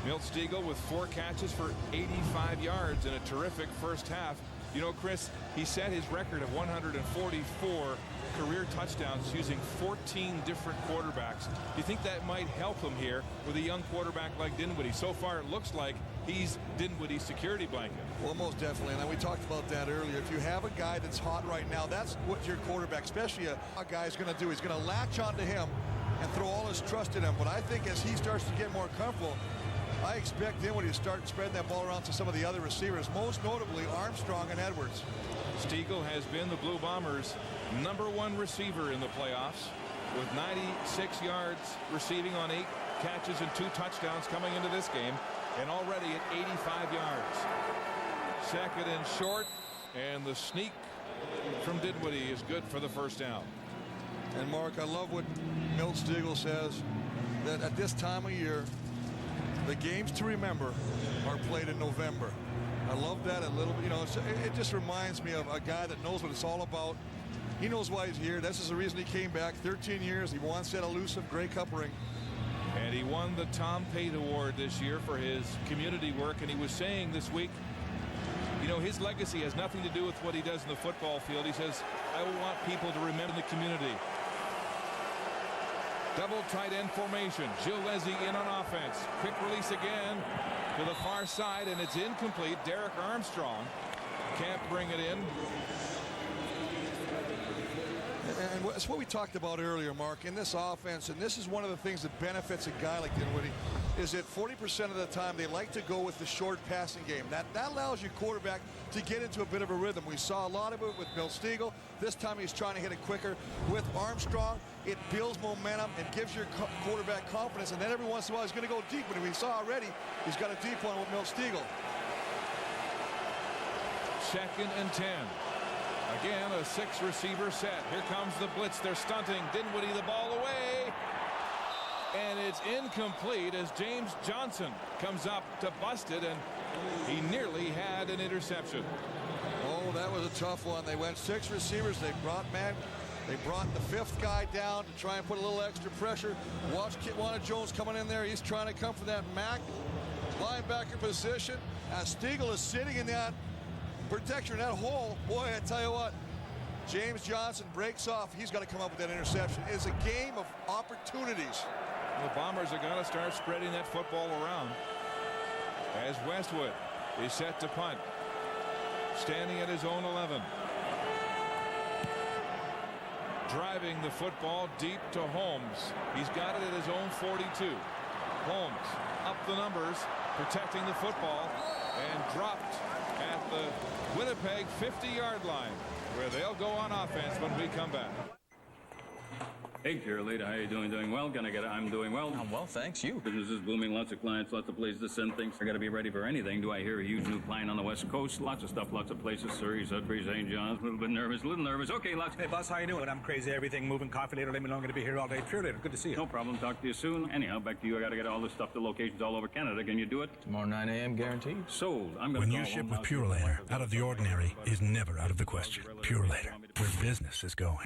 S8: Milt Stiegel with 4 catches for 85 yards in a terrific first half. You know, Chris, he set his record of 144 career touchdowns using 14 different quarterbacks. Do you think that might help him here with a young quarterback like Dinwiddie? So far, it looks like he's Dinwiddie's security blanket.
S5: Well, most definitely, and we talked about that earlier. If you have a guy that's hot right now, that's what your quarterback, especially a guy, is going to do. He's going to latch onto him and throw all his trust in him. But I think as he starts to get more comfortable, I expect Dinwiddie to start spreading that ball around to some of the other receivers, most notably Armstrong and Edwards.
S8: Stiegel has been the Blue Bombers' #1 receiver in the playoffs with 96 yards receiving on 8 catches and 2 touchdowns coming into this game, and already at 85 yards. Second and short, and the sneak from Dinwiddie is good for the first down.
S5: And Mark, I love what Milt Stiegel says, that at this time of year, the games to remember are played in November. I love that a little bit. You know, it just reminds me of a guy that knows what it's all about. He knows why he's here. This is the reason he came back. 13 years. He wants that elusive Grey Cup ring.
S8: And he won the Tom Pate Award this year for his community work. And he was saying this week, you know, his legacy has nothing to do with what he does in the football field. He says, I want people to remember the community. Double tight end formation. Gilles Leslie in on offense. Quick release again to the far side, and it's incomplete. Derek Armstrong can't bring it in.
S5: And it's what we talked about earlier, Mark, in this offense, and this is one of the things that benefits a guy like Dinwiddie, is that 40% of the time they like to go with the short passing game. That allows your quarterback to get into a bit of a rhythm. We saw a lot of it with Milt Stiegel. This time he's trying to hit it quicker. With Armstrong, it builds momentum and gives your quarterback confidence, and then every once in a while he's going to go deep. But we saw already he's got a deep one with Milt Stiegel.
S8: 2nd and 10. Again, a 6 receiver set. Here comes the blitz. They're stunting. Dinwiddie the ball away. And it's incomplete as James Johnson comes up to bust it, and he nearly had an interception.
S5: Oh, that was a tough one. They went 6 receivers. They brought the 5th guy down to try and put a little extra pressure. Watch Kitwana Jones coming in there. He's trying to come from that Mac linebacker position. As Stiegel is sitting in that protection, that hole. Boy, I tell you what, James Johnson breaks off. He's got to come up with that interception. It's a game of opportunities.
S8: The Bombers are going to start spreading that football around as Westwood is set to punt, standing at his own 11. driving the football deep to Holmes. He's got it at his own 42. Holmes up the numbers, protecting the football, and dropped at the Winnipeg 50-yard line, where they'll go on offense when we come back.
S6: Hey, cheerleader, how you doing? Doing well? I'm doing well.
S10: I'm well, thanks. You?
S6: Business is booming. Lots of clients, lots of places to send things. I got to be ready for anything. Do I hear a huge new client on the West Coast? Lots of stuff, lots of places. Surrey, Sudbury, St. John's. A little bit nervous, Okay, lots.
S20: Hey, boss, how you doing? I'm crazy. Everything moving. Coffee later. Let me know. I'm going to be here all day. Cheerleader, good to see you.
S6: No problem. Talk to you soon. Anyhow, back to you. I got to get all this stuff to locations all over Canada. Can you do it?
S10: Tomorrow 9 a.m. guaranteed.
S6: Sold. I'm going
S11: When you ship with Purolator, out of the ordinary is never out of the question. Purolator, where business is going.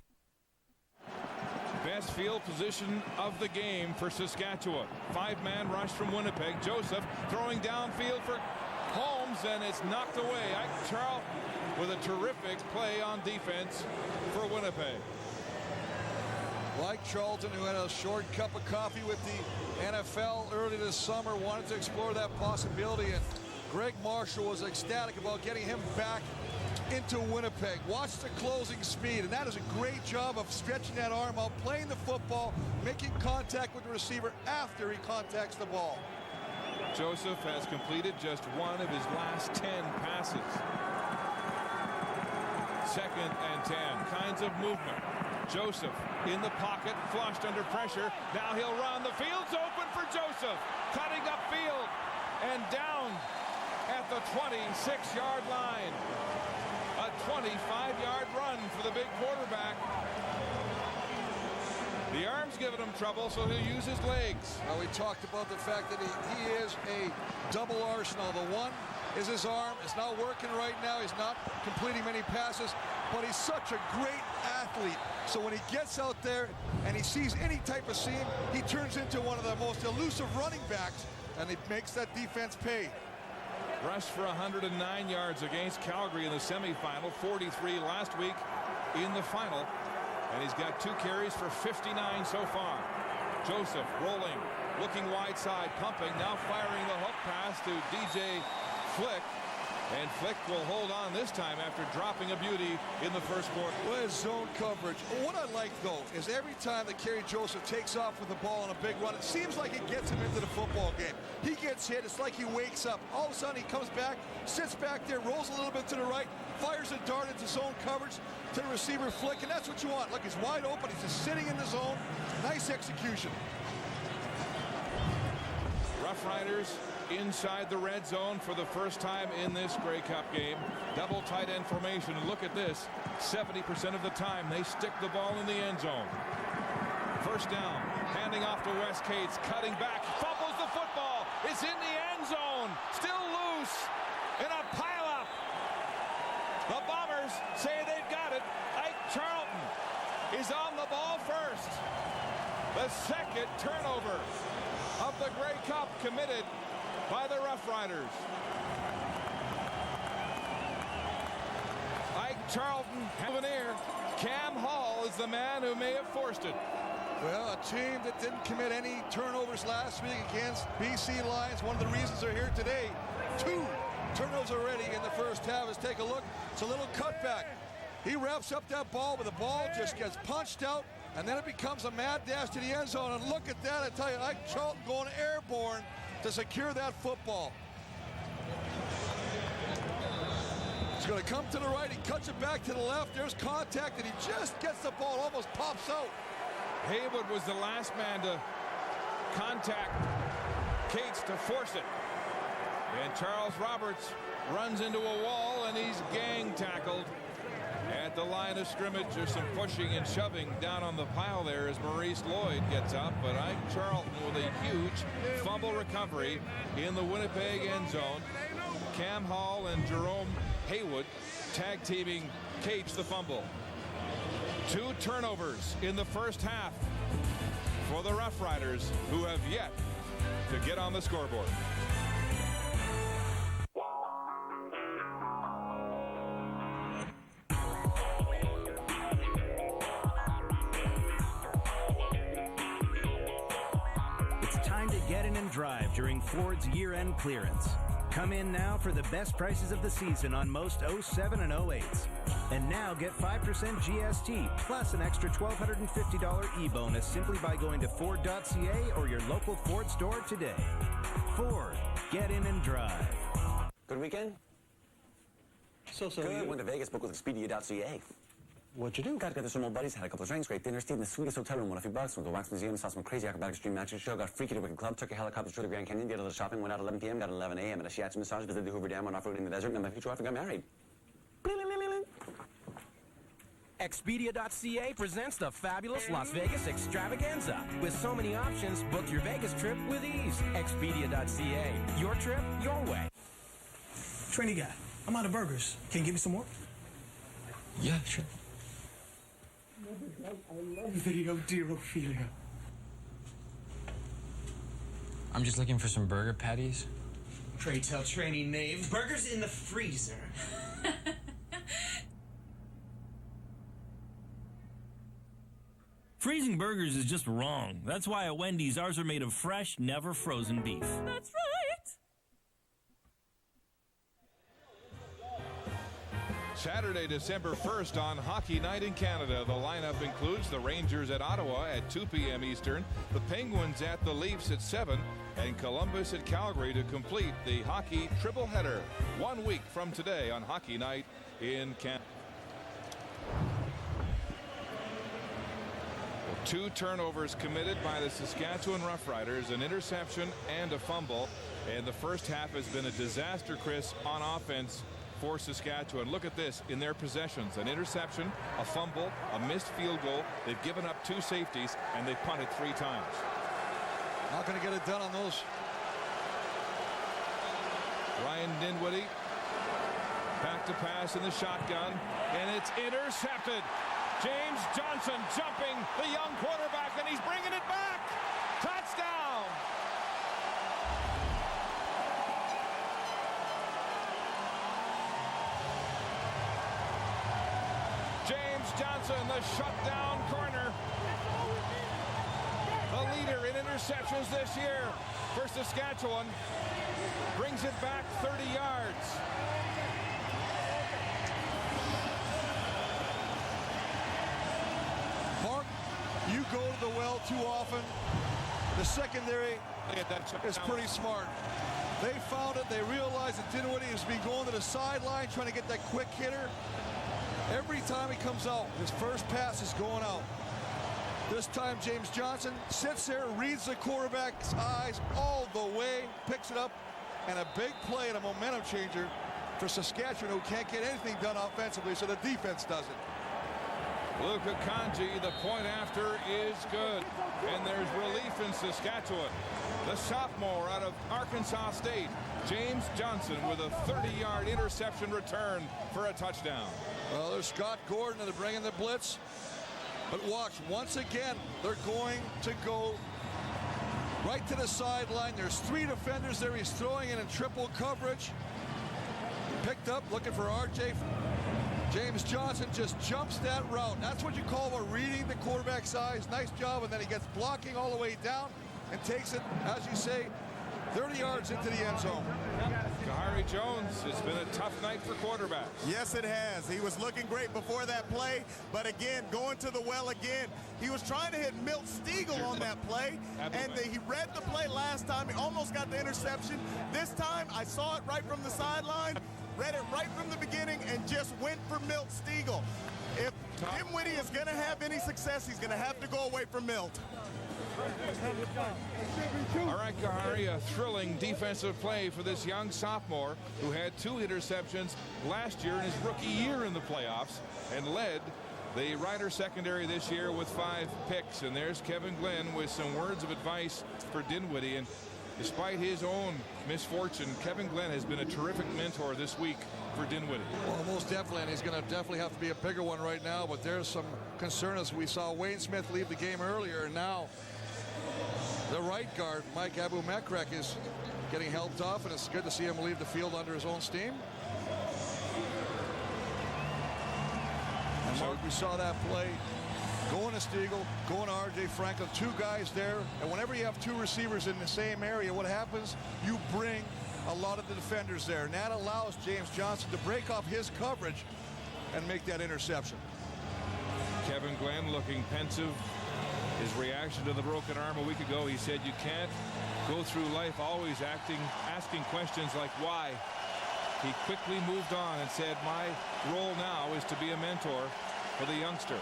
S8: Best field position of the game for Saskatchewan. 5-man rush from Winnipeg. Joseph throwing downfield for Holmes, and it's knocked away. Ike Charlton with a terrific play on defense for Winnipeg.
S5: Like Charlton, who had a short cup of coffee with the NFL early this summer, wanted to explore that possibility, and Greg Marshall was ecstatic about getting him back into Winnipeg. Watch the closing speed, and that is a great job of stretching that arm out, playing the football, making contact with the receiver after he contacts the ball.
S8: Joseph has completed just one of his last 10 passes. 2nd and 10. Kinds of movement. Joseph in the pocket, flushed under pressure. Now he'll run. The field's open for Joseph. Cutting upfield and down at the 26-yard line. A 25-yard run for the big quarterback. The arm's giving him trouble, so he'll use his legs.
S5: Well, we talked about the fact that he is a double arsenal. The one is his arm. It's not working right now. He's not completing many passes, but he's such a great athlete. So when he gets out there and he sees any type of seam, he turns into one of the most elusive running backs, and he makes that defense pay.
S8: Rushed for 109 yards against Calgary in the semifinal, 43 last week in the final. And he's got 2 carries for 59 so far. Joseph rolling, looking wide side, pumping, now firing the hook pass to DJ Flick. And Flick will hold on this time after dropping a beauty in the first quarter.
S5: Well, his zone coverage. What I like, though, is every time that Kerry Joseph takes off with the ball on a big run, it seems like it gets him into the football game. He gets hit. It's like he wakes up. All of a sudden, he comes back, sits back there, rolls a little bit to the right, fires a dart into zone coverage to the receiver Flick, and that's what you want. Look, he's wide open. He's just sitting in the zone. Nice execution.
S8: Rough Riders inside the red zone for the first time in this Grey Cup game. Double tight end formation. Look at this. 70% of the time they stick the ball in the end zone. First down. Handing off to Wes Cates. Cutting back. Fumbles the football. It's in the end zone. Still loose. In a pileup. The Bombers say they've got it. Ike Charlton is on the ball first. The second turnover of the Grey Cup committed by the Rough Riders. Ike Charlton, Souvenir. Cam Hall is the man who may have forced it.
S5: Well, a team that didn't commit any turnovers last week against BC Lions. One of the reasons they're here today. 2 turnovers already in the first half. Let's take a look. It's a little cutback. He wraps up that ball, but the ball just gets punched out, and then it becomes a mad dash to the end zone. And look at that. I tell you, Ike Charlton going airborne to secure that football. He's going to come to the right. He cuts it back to the left. There's contact, and he just gets the ball, almost pops out.
S8: Haywood was the last man to contact Cates to force it. And Charles Roberts runs into a wall, and he's gang tackled at the line of scrimmage. There's some pushing and shoving down on the pile there as Maurice Lloyd gets up, but Ike Charlton with a huge fumble recovery in the Winnipeg end zone. Cam Hall and Jerome Haywood tag teaming Cates the fumble. 2 turnovers in the first half for the Rough Riders, who have yet to get on the scoreboard.
S19: Drive during Ford's year-end clearance. Come in now for the best prices of the season on most 07 and 08s.
S7: And now get 5% GST plus an extra $1,250 e-bonus simply by going to Ford.ca or your local Ford store today. Ford, get in and drive.
S12: Good weekend? Good. Went to Vegas, booked with Expedia.ca. What'd you do? Got together some old buddies, had a couple of drinks, great dinner, stayed in the sweetest hotel room, won a few bucks, went to the Wax Museum, saw some crazy acrobatic stream magic show, got freaky to Wicked Club, took a helicopter to the Grand Canyon, did a little shopping, went out at 11 p.m., got an 11 a.m., and a shiatsu massage, visited the Hoover Dam, went off-roading in the desert, and then my future wife got married.
S14: Expedia.ca presents the fabulous Las Vegas extravaganza. With so many options, book your Vegas trip with ease. Expedia.ca. Your trip, your way.
S13: Trainee guy, I'm out of burgers. Can you give me some more?
S16: Yeah, sure.
S13: I love video, dear Ophelia.
S16: I'm just looking for some burger patties.
S15: Pray tell, trainee knave. Burgers in the freezer.
S18: Freezing burgers is just wrong. That's why at Wendy's, ours are made of fresh, never frozen beef.
S4: That's right.
S8: Saturday, December 1st on Hockey Night in Canada. The lineup includes the Rangers at Ottawa at 2 p.m. Eastern, the Penguins at the Leafs at 7, and Columbus at Calgary to complete the hockey triple header 1 week from today on Hockey Night in Canada. 2 turnovers committed by the Saskatchewan Roughriders, an interception and a fumble. And the first half has been a disaster, Chris, on offense for Saskatchewan. Look at this in their possessions: an interception, a fumble, a missed field goal. They've given up 2 safeties, and they've punted 3 times.
S5: Not going to get it done on those.
S8: Ryan Dinwiddie back to pass in the shotgun, and it's intercepted. James Johnson jumping the young quarterback, and he's bringing it back. Touchdown. James Johnson, the shutdown corner. The leader in interceptions this year for Saskatchewan. Brings it back 30 yards.
S5: Mark, you go to the well too often. The secondary is pretty smart. They found it. They realized that Dinwiddie has been going to the sideline trying to get that quick hitter. Every time he comes out, his first pass is going out. This time James Johnson sits there, reads the quarterback's eyes all the way, picks it up, and a big play and a momentum changer for Saskatchewan, who can't get anything done offensively, so the defense does it.
S8: Luka Kanji, the point after is good. And there's relief in Saskatchewan. The sophomore out of Arkansas State, James Johnson, with a 30-yard interception return for a touchdown.
S5: Well, there's Scott Gordon, and they're bringing the blitz. But watch, once again, they're going to go right to the sideline. There's 3 defenders there. He's throwing in triple coverage. Picked up, looking for RJ. James Johnson just jumps that route. That's what you call a reading the quarterback's eyes. Nice job, and then he gets blocking all the way down and takes it, as you say, 30 yards into the end zone.
S8: Kahari Jones, it's been a tough night for quarterbacks.
S21: Yes, it has. He was looking great before that play, but again, going to the well again. He was trying to hit Milt Stiegel on that play, and he read the play last time. He almost got the interception. This time, I saw it right from the sideline, read it right from the beginning, and just went for Milt Stiegel. If Dinwiddie is going to have any success, he's going to have to go away from Milt.
S8: All right, Kahari, a thrilling defensive play for this young sophomore who had 2 interceptions last year in his rookie year in the playoffs and led the Rider secondary this year with 5 picks. And there's Kevin Glenn with some words of advice for Dinwiddie. And despite his own misfortune, Kevin Glenn has been a terrific mentor this week for Dinwiddie.
S5: Well, most definitely, and he's going to definitely have to be a bigger one right now. But there's some concern as we saw Wayne Smith leave the game earlier, and now the right guard, Mike Abu-Mekrek, is getting helped off, and it's good to see him leave the field under his own steam. And Mark, we saw that play. Going to Stiegel, going to R.J. Franklin, 2 guys there. And whenever you have 2 receivers in the same area, what happens? You bring a lot of the defenders there. And that allows James Johnson to break off his coverage and make that interception.
S8: Kevin Glenn looking pensive. His reaction to the broken arm a week ago, he said you can't go through life always asking questions like why. He quickly moved on and said, my role now is to be a mentor for the youngster.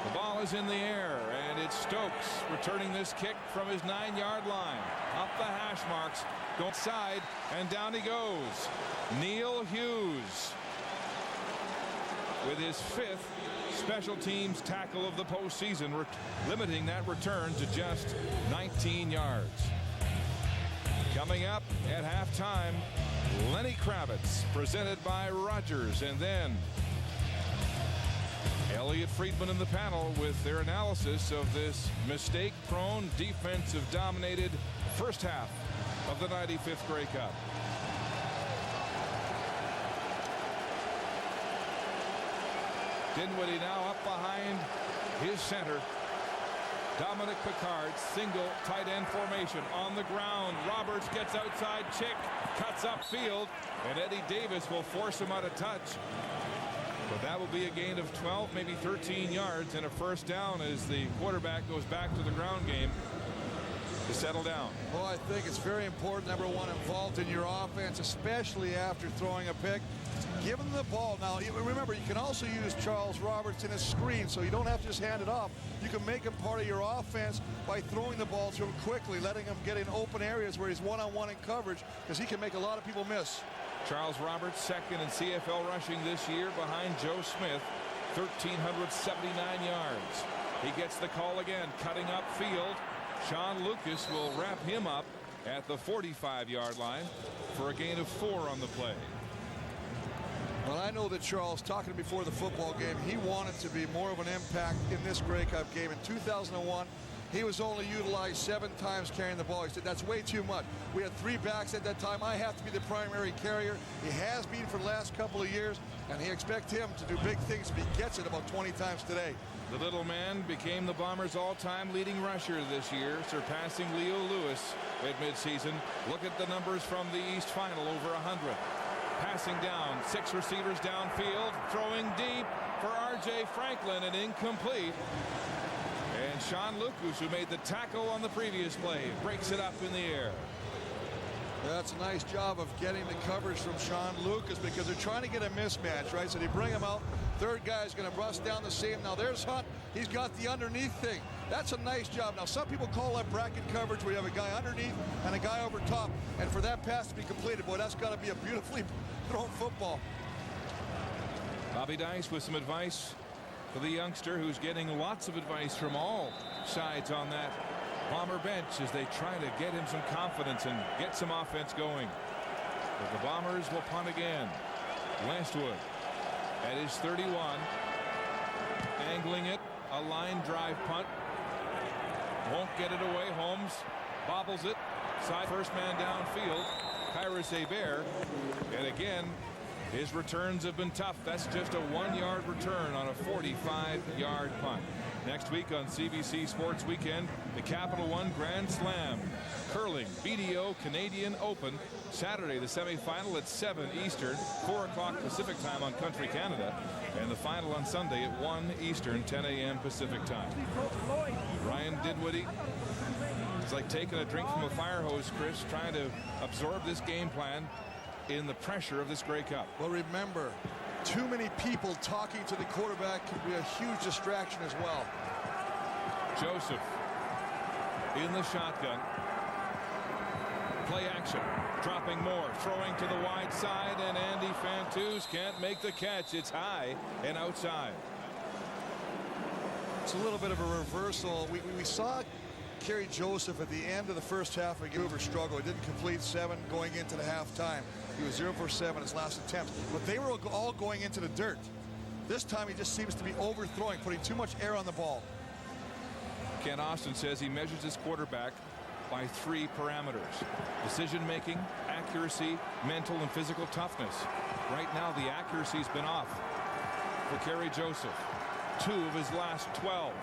S8: The ball is in the air, and it's Stokes returning this kick from his 9-yard line. Up the hash marks, go inside, and down he goes. Neil Hughes with his 5th special teams tackle of the postseason, limiting that return to just 19 yards. Coming up at halftime, Lenny Kravitz, presented by Rogers, and then Elliot Friedman in the panel with their analysis of this mistake-prone, defensive-dominated first half of the 95th Grey Cup. Dinwiddie now up behind his center. Dominic Picard, single tight end formation on the ground. Roberts gets outside, Chick cuts upfield, and Eddie Davis will force him out of touch. But that will be a gain of 12, maybe 13 yards, and a first down as the quarterback goes back to the ground game to settle down.
S5: Well, I think it's very important, number one, involved in your offense, especially after throwing a pick. Give him the ball. Now, remember, you can also use Charles Roberts in a screen, so you don't have to just hand it off. You can make him part of your offense by throwing the ball to him quickly, letting him get in open areas where he's one-on-one in coverage, because he can make a lot of people miss.
S8: Charles Roberts, second in CFL rushing this year behind Joe Smith, 1,379 yards. He gets the call again, cutting upfield. Sean Lucas will wrap him up at the 45-yard line for a gain of 4 on the play.
S5: Well, I know that Charles, talking before the football game, he wanted to be more of an impact in this Grey Cup game. In 2001, he was only utilized 7 times carrying the ball. He said, that's way too much. We had 3 backs at that time. I have to be the primary carrier. He has been for the last couple of years, and he expects him to do big things if he gets it about 20 times today.
S8: The little man became the Bombers' all-time leading rusher this year, surpassing Leo Lewis at midseason. Look at the numbers from the East Final, over 100. Passing down, 6 receivers downfield, throwing deep for R.J. Franklin, and incomplete. And Sean Lucas, who made the tackle on the previous play, breaks it up in the air.
S5: That's a nice job of getting the coverage from Sean Lucas, because they're trying to get a mismatch, right? So they bring him out. Third guy's going to bust down the seam. Now there's Hunt. He's got the underneath thing. That's a nice job. Now some people call that bracket coverage where you have a guy underneath and a guy over top. And for that pass to be completed, boy, that's got to be a beautifully thrown football.
S8: Bobby Dice with some advice for the youngster, who's getting lots of advice from all sides on that Bomber bench as they try to get him some confidence and get some offense going. But the Bombers will punt again. Westwood at his 31, angling it, a line drive punt. Won't get it away. Holmes bobbles it, side first man downfield. Kyrus Hebert, and again his returns have been tough. That's just a 1-yard return on a 45-yard punt. Next week on CBC Sports Weekend, the Capital One Grand Slam. Curling, BDO Canadian Open. Saturday, the semifinal at 7 Eastern, 4 o'clock Pacific time on Country Canada. And the final on Sunday at 1 Eastern, 10 a.m. Pacific time. Ryan Dinwiddie, it's like taking a drink from a fire hose, Chris, trying to absorb this game plan in the pressure of this Grey Cup.
S5: Well, remember, too many people talking to the quarterback can be a huge distraction as well.
S8: Joseph in the shotgun. Play action. Dropping more. Throwing to the wide side, and Andy Fantuz can't make the catch. It's high and outside.
S5: It's a little bit of a reversal. We saw Kerry Joseph at the end of the first half of Goober struggle. He didn't complete 7 going into the halftime. He was 0 for 7 his last attempt, but they were all going into the dirt. This time he just seems to be overthrowing, putting too much air on the ball.
S8: Ken Austin says he measures his quarterback by 3 parameters: decision making, accuracy, mental and physical toughness. Right now the accuracy's been off for Kerry Joseph. 2 of his last 12.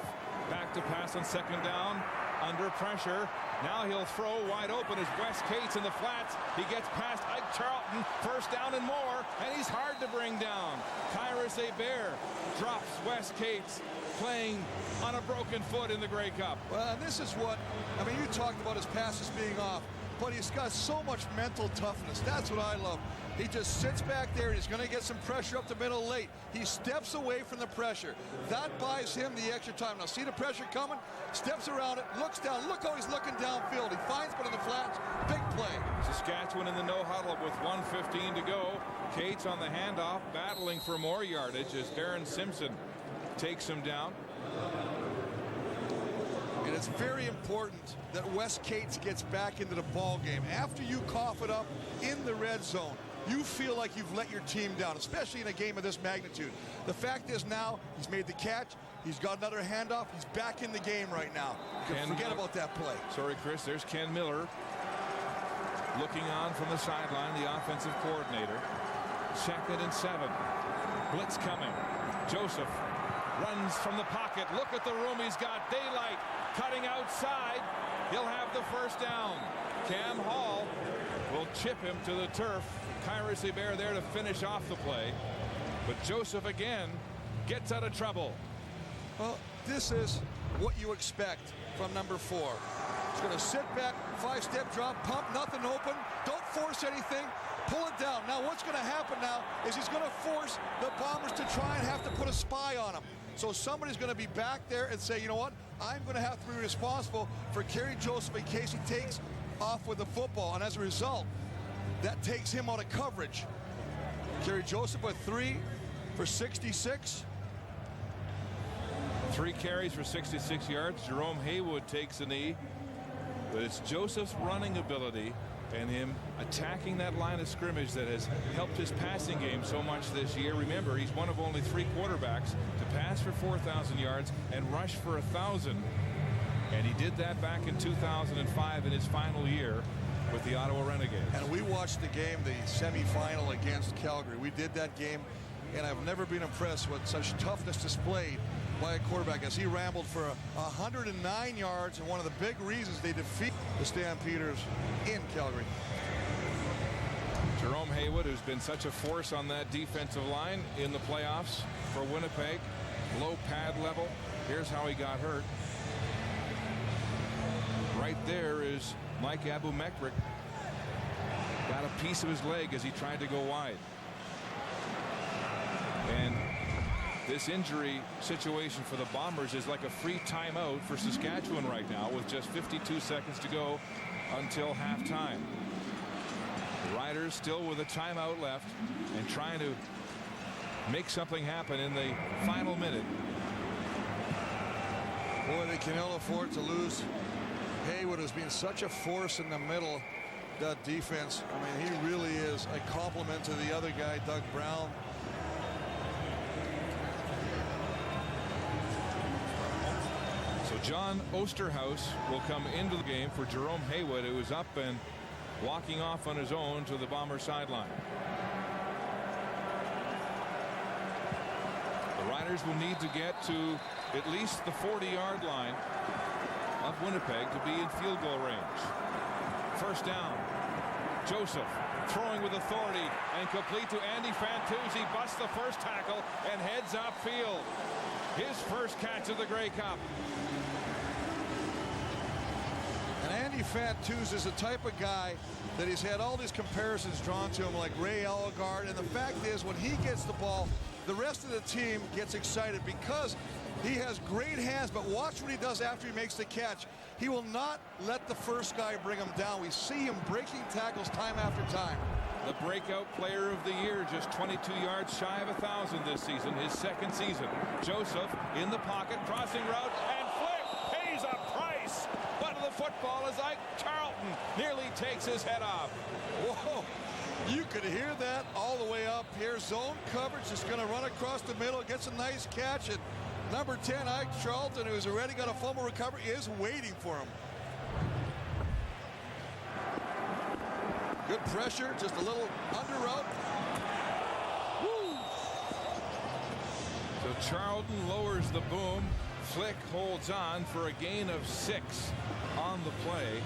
S8: Back to pass on second down. under pressure. Now he'll throw wide open as Wes Cates in the flats. He gets past Ike Charlton. First down and more, and he's hard to bring down. Kyrus Hebert drops Wes Cates, playing on a broken foot in the Grey Cup.
S5: Well, and this is what, I mean, you talked about his passes being off, but he's got so much mental toughness. That's what I love. He just sits back there and he's going to get some pressure up the middle late. He steps away from the pressure. That buys him the extra time. Now see the pressure coming, steps around it, looks down. Look how he's looking downfield. He finds one in the flats. Big play.
S8: Saskatchewan in the no huddle with 1:15 to go. Cates on the handoff, battling for more yardage as Darren Simpson takes him down.
S5: And it's very important that Wes Cates gets back into the ball game. After you cough it up in the red zone, you feel like you've let your team down, especially in a game of this magnitude. The fact is now he's made the catch. He's got another handoff. He's back in the game right now. Forget about that play.
S8: Sorry, Chris. There's Ken Miller looking on from the sideline, the offensive coordinator. 2nd and 7. Blitz coming. Joseph runs from the pocket. Look at the room he's got. Daylight cutting outside. He'll have the first down. Cam Hall will chip him to the turf. Kyrus Hebert there to finish off the play. But Joseph again gets out of trouble.
S5: Well, this is what you expect from number 4. He's going to sit back, 5-step drop, pump, nothing open. Don't force anything. Pull it down. Now what's going to happen now is he's going to force the Bombers to try and have to put a spy on him. So somebody's going to be back there and say, you know what, I'm going to have to be responsible for Kerry Joseph in case he takes off with the football. And as a result, that takes him out of coverage. Kerry Joseph with 3 for 66.
S8: 3 carries for 66 yards. Jerome Haywood takes a knee. But it's Joseph's running ability and him attacking that line of scrimmage that has helped his passing game so much this year. Remember, he's one of only 3 quarterbacks to pass for 4,000 yards and rush for 1,000. And he did that back in 2005 in his final year with the Ottawa Renegades.
S5: And we watched the game, the semifinal against Calgary. We did that game, and I've never been impressed with such toughness displayed by a quarterback as he rambled for 109 yards, and one of the big reasons they defeat the Stampeders in Calgary.
S8: Jerome Haywood, who's been such a force on that defensive line in the playoffs for Winnipeg. Low pad level. Here's how he got hurt. Right there is Mike Abumekrik. Got a piece of his leg as he tried to go wide. And this injury situation for the Bombers is like a free timeout for Saskatchewan right now with just 52 seconds to go until halftime. The Riders still with a timeout left and trying to make something happen in the final minute.
S5: Boy, they can ill afford to lose Haywood, has been such a force in the middle. That defense, I mean, he really is a compliment to the other guy, Doug Brown.
S8: So John Osterhaus will come into the game for Jerome Haywood, who is up and walking off on his own to the Bomber sideline. The Riders will need to get to at least the 40-yard line of Winnipeg to be in field goal range. First down. Joseph throwing with authority and complete to Andy Fantuzzi. Busts the first tackle and heads upfield. His first catch of the Grey Cup.
S5: And Andy Fantuzzi is the type of guy that he's had all these comparisons drawn to him, like Ray Elgard. And the fact is, when he gets the ball, the rest of the team gets excited because he has great hands. But watch what he does after he makes the catch. He will not let the first guy bring him down. We see him breaking tackles time after time.
S8: The breakout player of the year, just 22 yards shy of 1,000 this season, his second season. Joseph in the pocket, crossing route, and flick pays a price. But the football is Ike Charlton nearly takes his head off.
S5: Whoa, you could hear that all the way up here. Zone coverage is going to run across the middle, gets a nice catch, and number 10, Ike Charlton, who's already got a fumble recovery, is waiting for him. Good pressure, just a little under route. Woo!
S8: So Charlton lowers the boom. Flick holds on for a gain of 6. on the play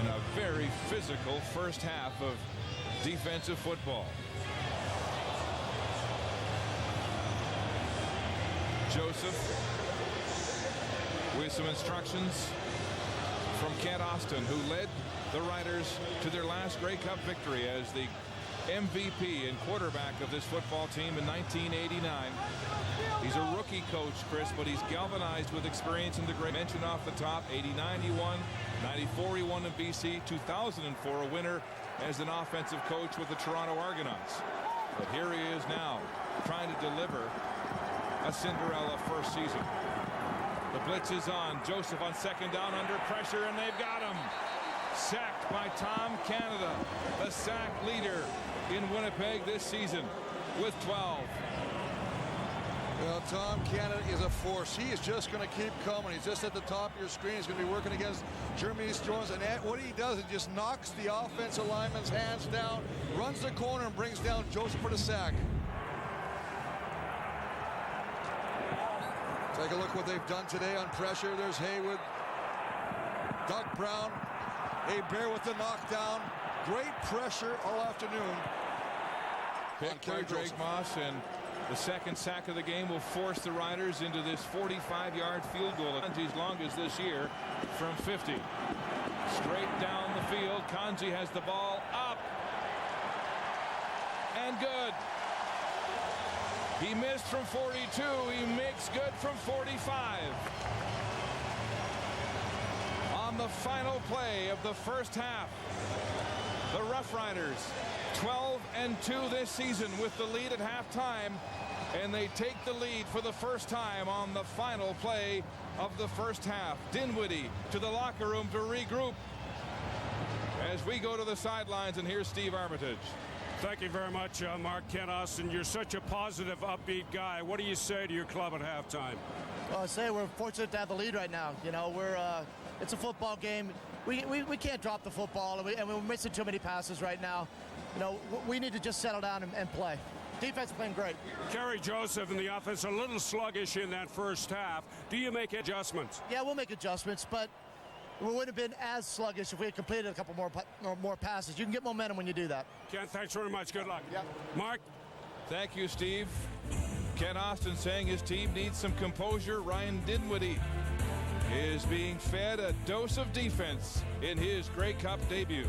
S8: in a very physical first half of defensive football. Joseph with some instructions from Kent Austin, who led the Riders to their last Grey Cup victory as the MVP and quarterback of this football team in 1989. He's a rookie coach, Chris, but he's galvanized with experience in the Grey. Mentioned off the top, 89 he won, 94 he won in BC, 2004 a winner as an offensive coach with the Toronto Argonauts. But here he is now trying to deliver a Cinderella first season. The blitz is on. Joseph on second down under pressure, and they've got him. Sacked by Tom Canada, the sack leader in Winnipeg this season with 12.
S5: Well, Tom Canada is a force. He is just going to keep coming. He's just at the top of your screen. He's going to be working against Jeremy Jones. And what he does is just knocks the offensive lineman's hands down, runs the corner, and brings down Joseph for the sack. Take a look what they've done today on pressure. There's Haywood, Doug Brown, Bear with the knockdown. Great pressure all afternoon.
S8: Pick by Greg Moss, and the second sack of the game will force the Riders into this 45-yard field goal. Kanji's longest this year from 50. Straight down the field. Kanji has the ball up. And good. He missed from 42. He makes good from 45. On the final play of the first half, the Rough Riders 12-2 this season with the lead at halftime, and they take the lead for the first time on the final play of the first half. Dinwiddie to the locker room to regroup as we go to the sidelines, and here's Steve Armitage.
S9: Thank you very much, Mark. Kent Austin, you're such a positive, upbeat guy. What do you say to your club at halftime?
S17: Well, I say we're fortunate to have the lead right now. You know, it's a football game. We can't drop the football, and we're missing too many passes right now. You know, we need to just settle down and play. Defense playing great.
S9: Kerry Joseph in the offense a little sluggish in that first half. Do you make adjustments?
S17: Yeah, we'll make adjustments, but we wouldn't have been as sluggish if we had completed a couple more passes. You can get momentum when you do that.
S9: Ken, thanks very much. Good luck.
S17: Yep.
S9: Mark?
S8: Thank you, Steve. Ken Austin saying his team needs some composure. Ryan Dinwiddie is being fed a dose of defense in his Grey Cup debut.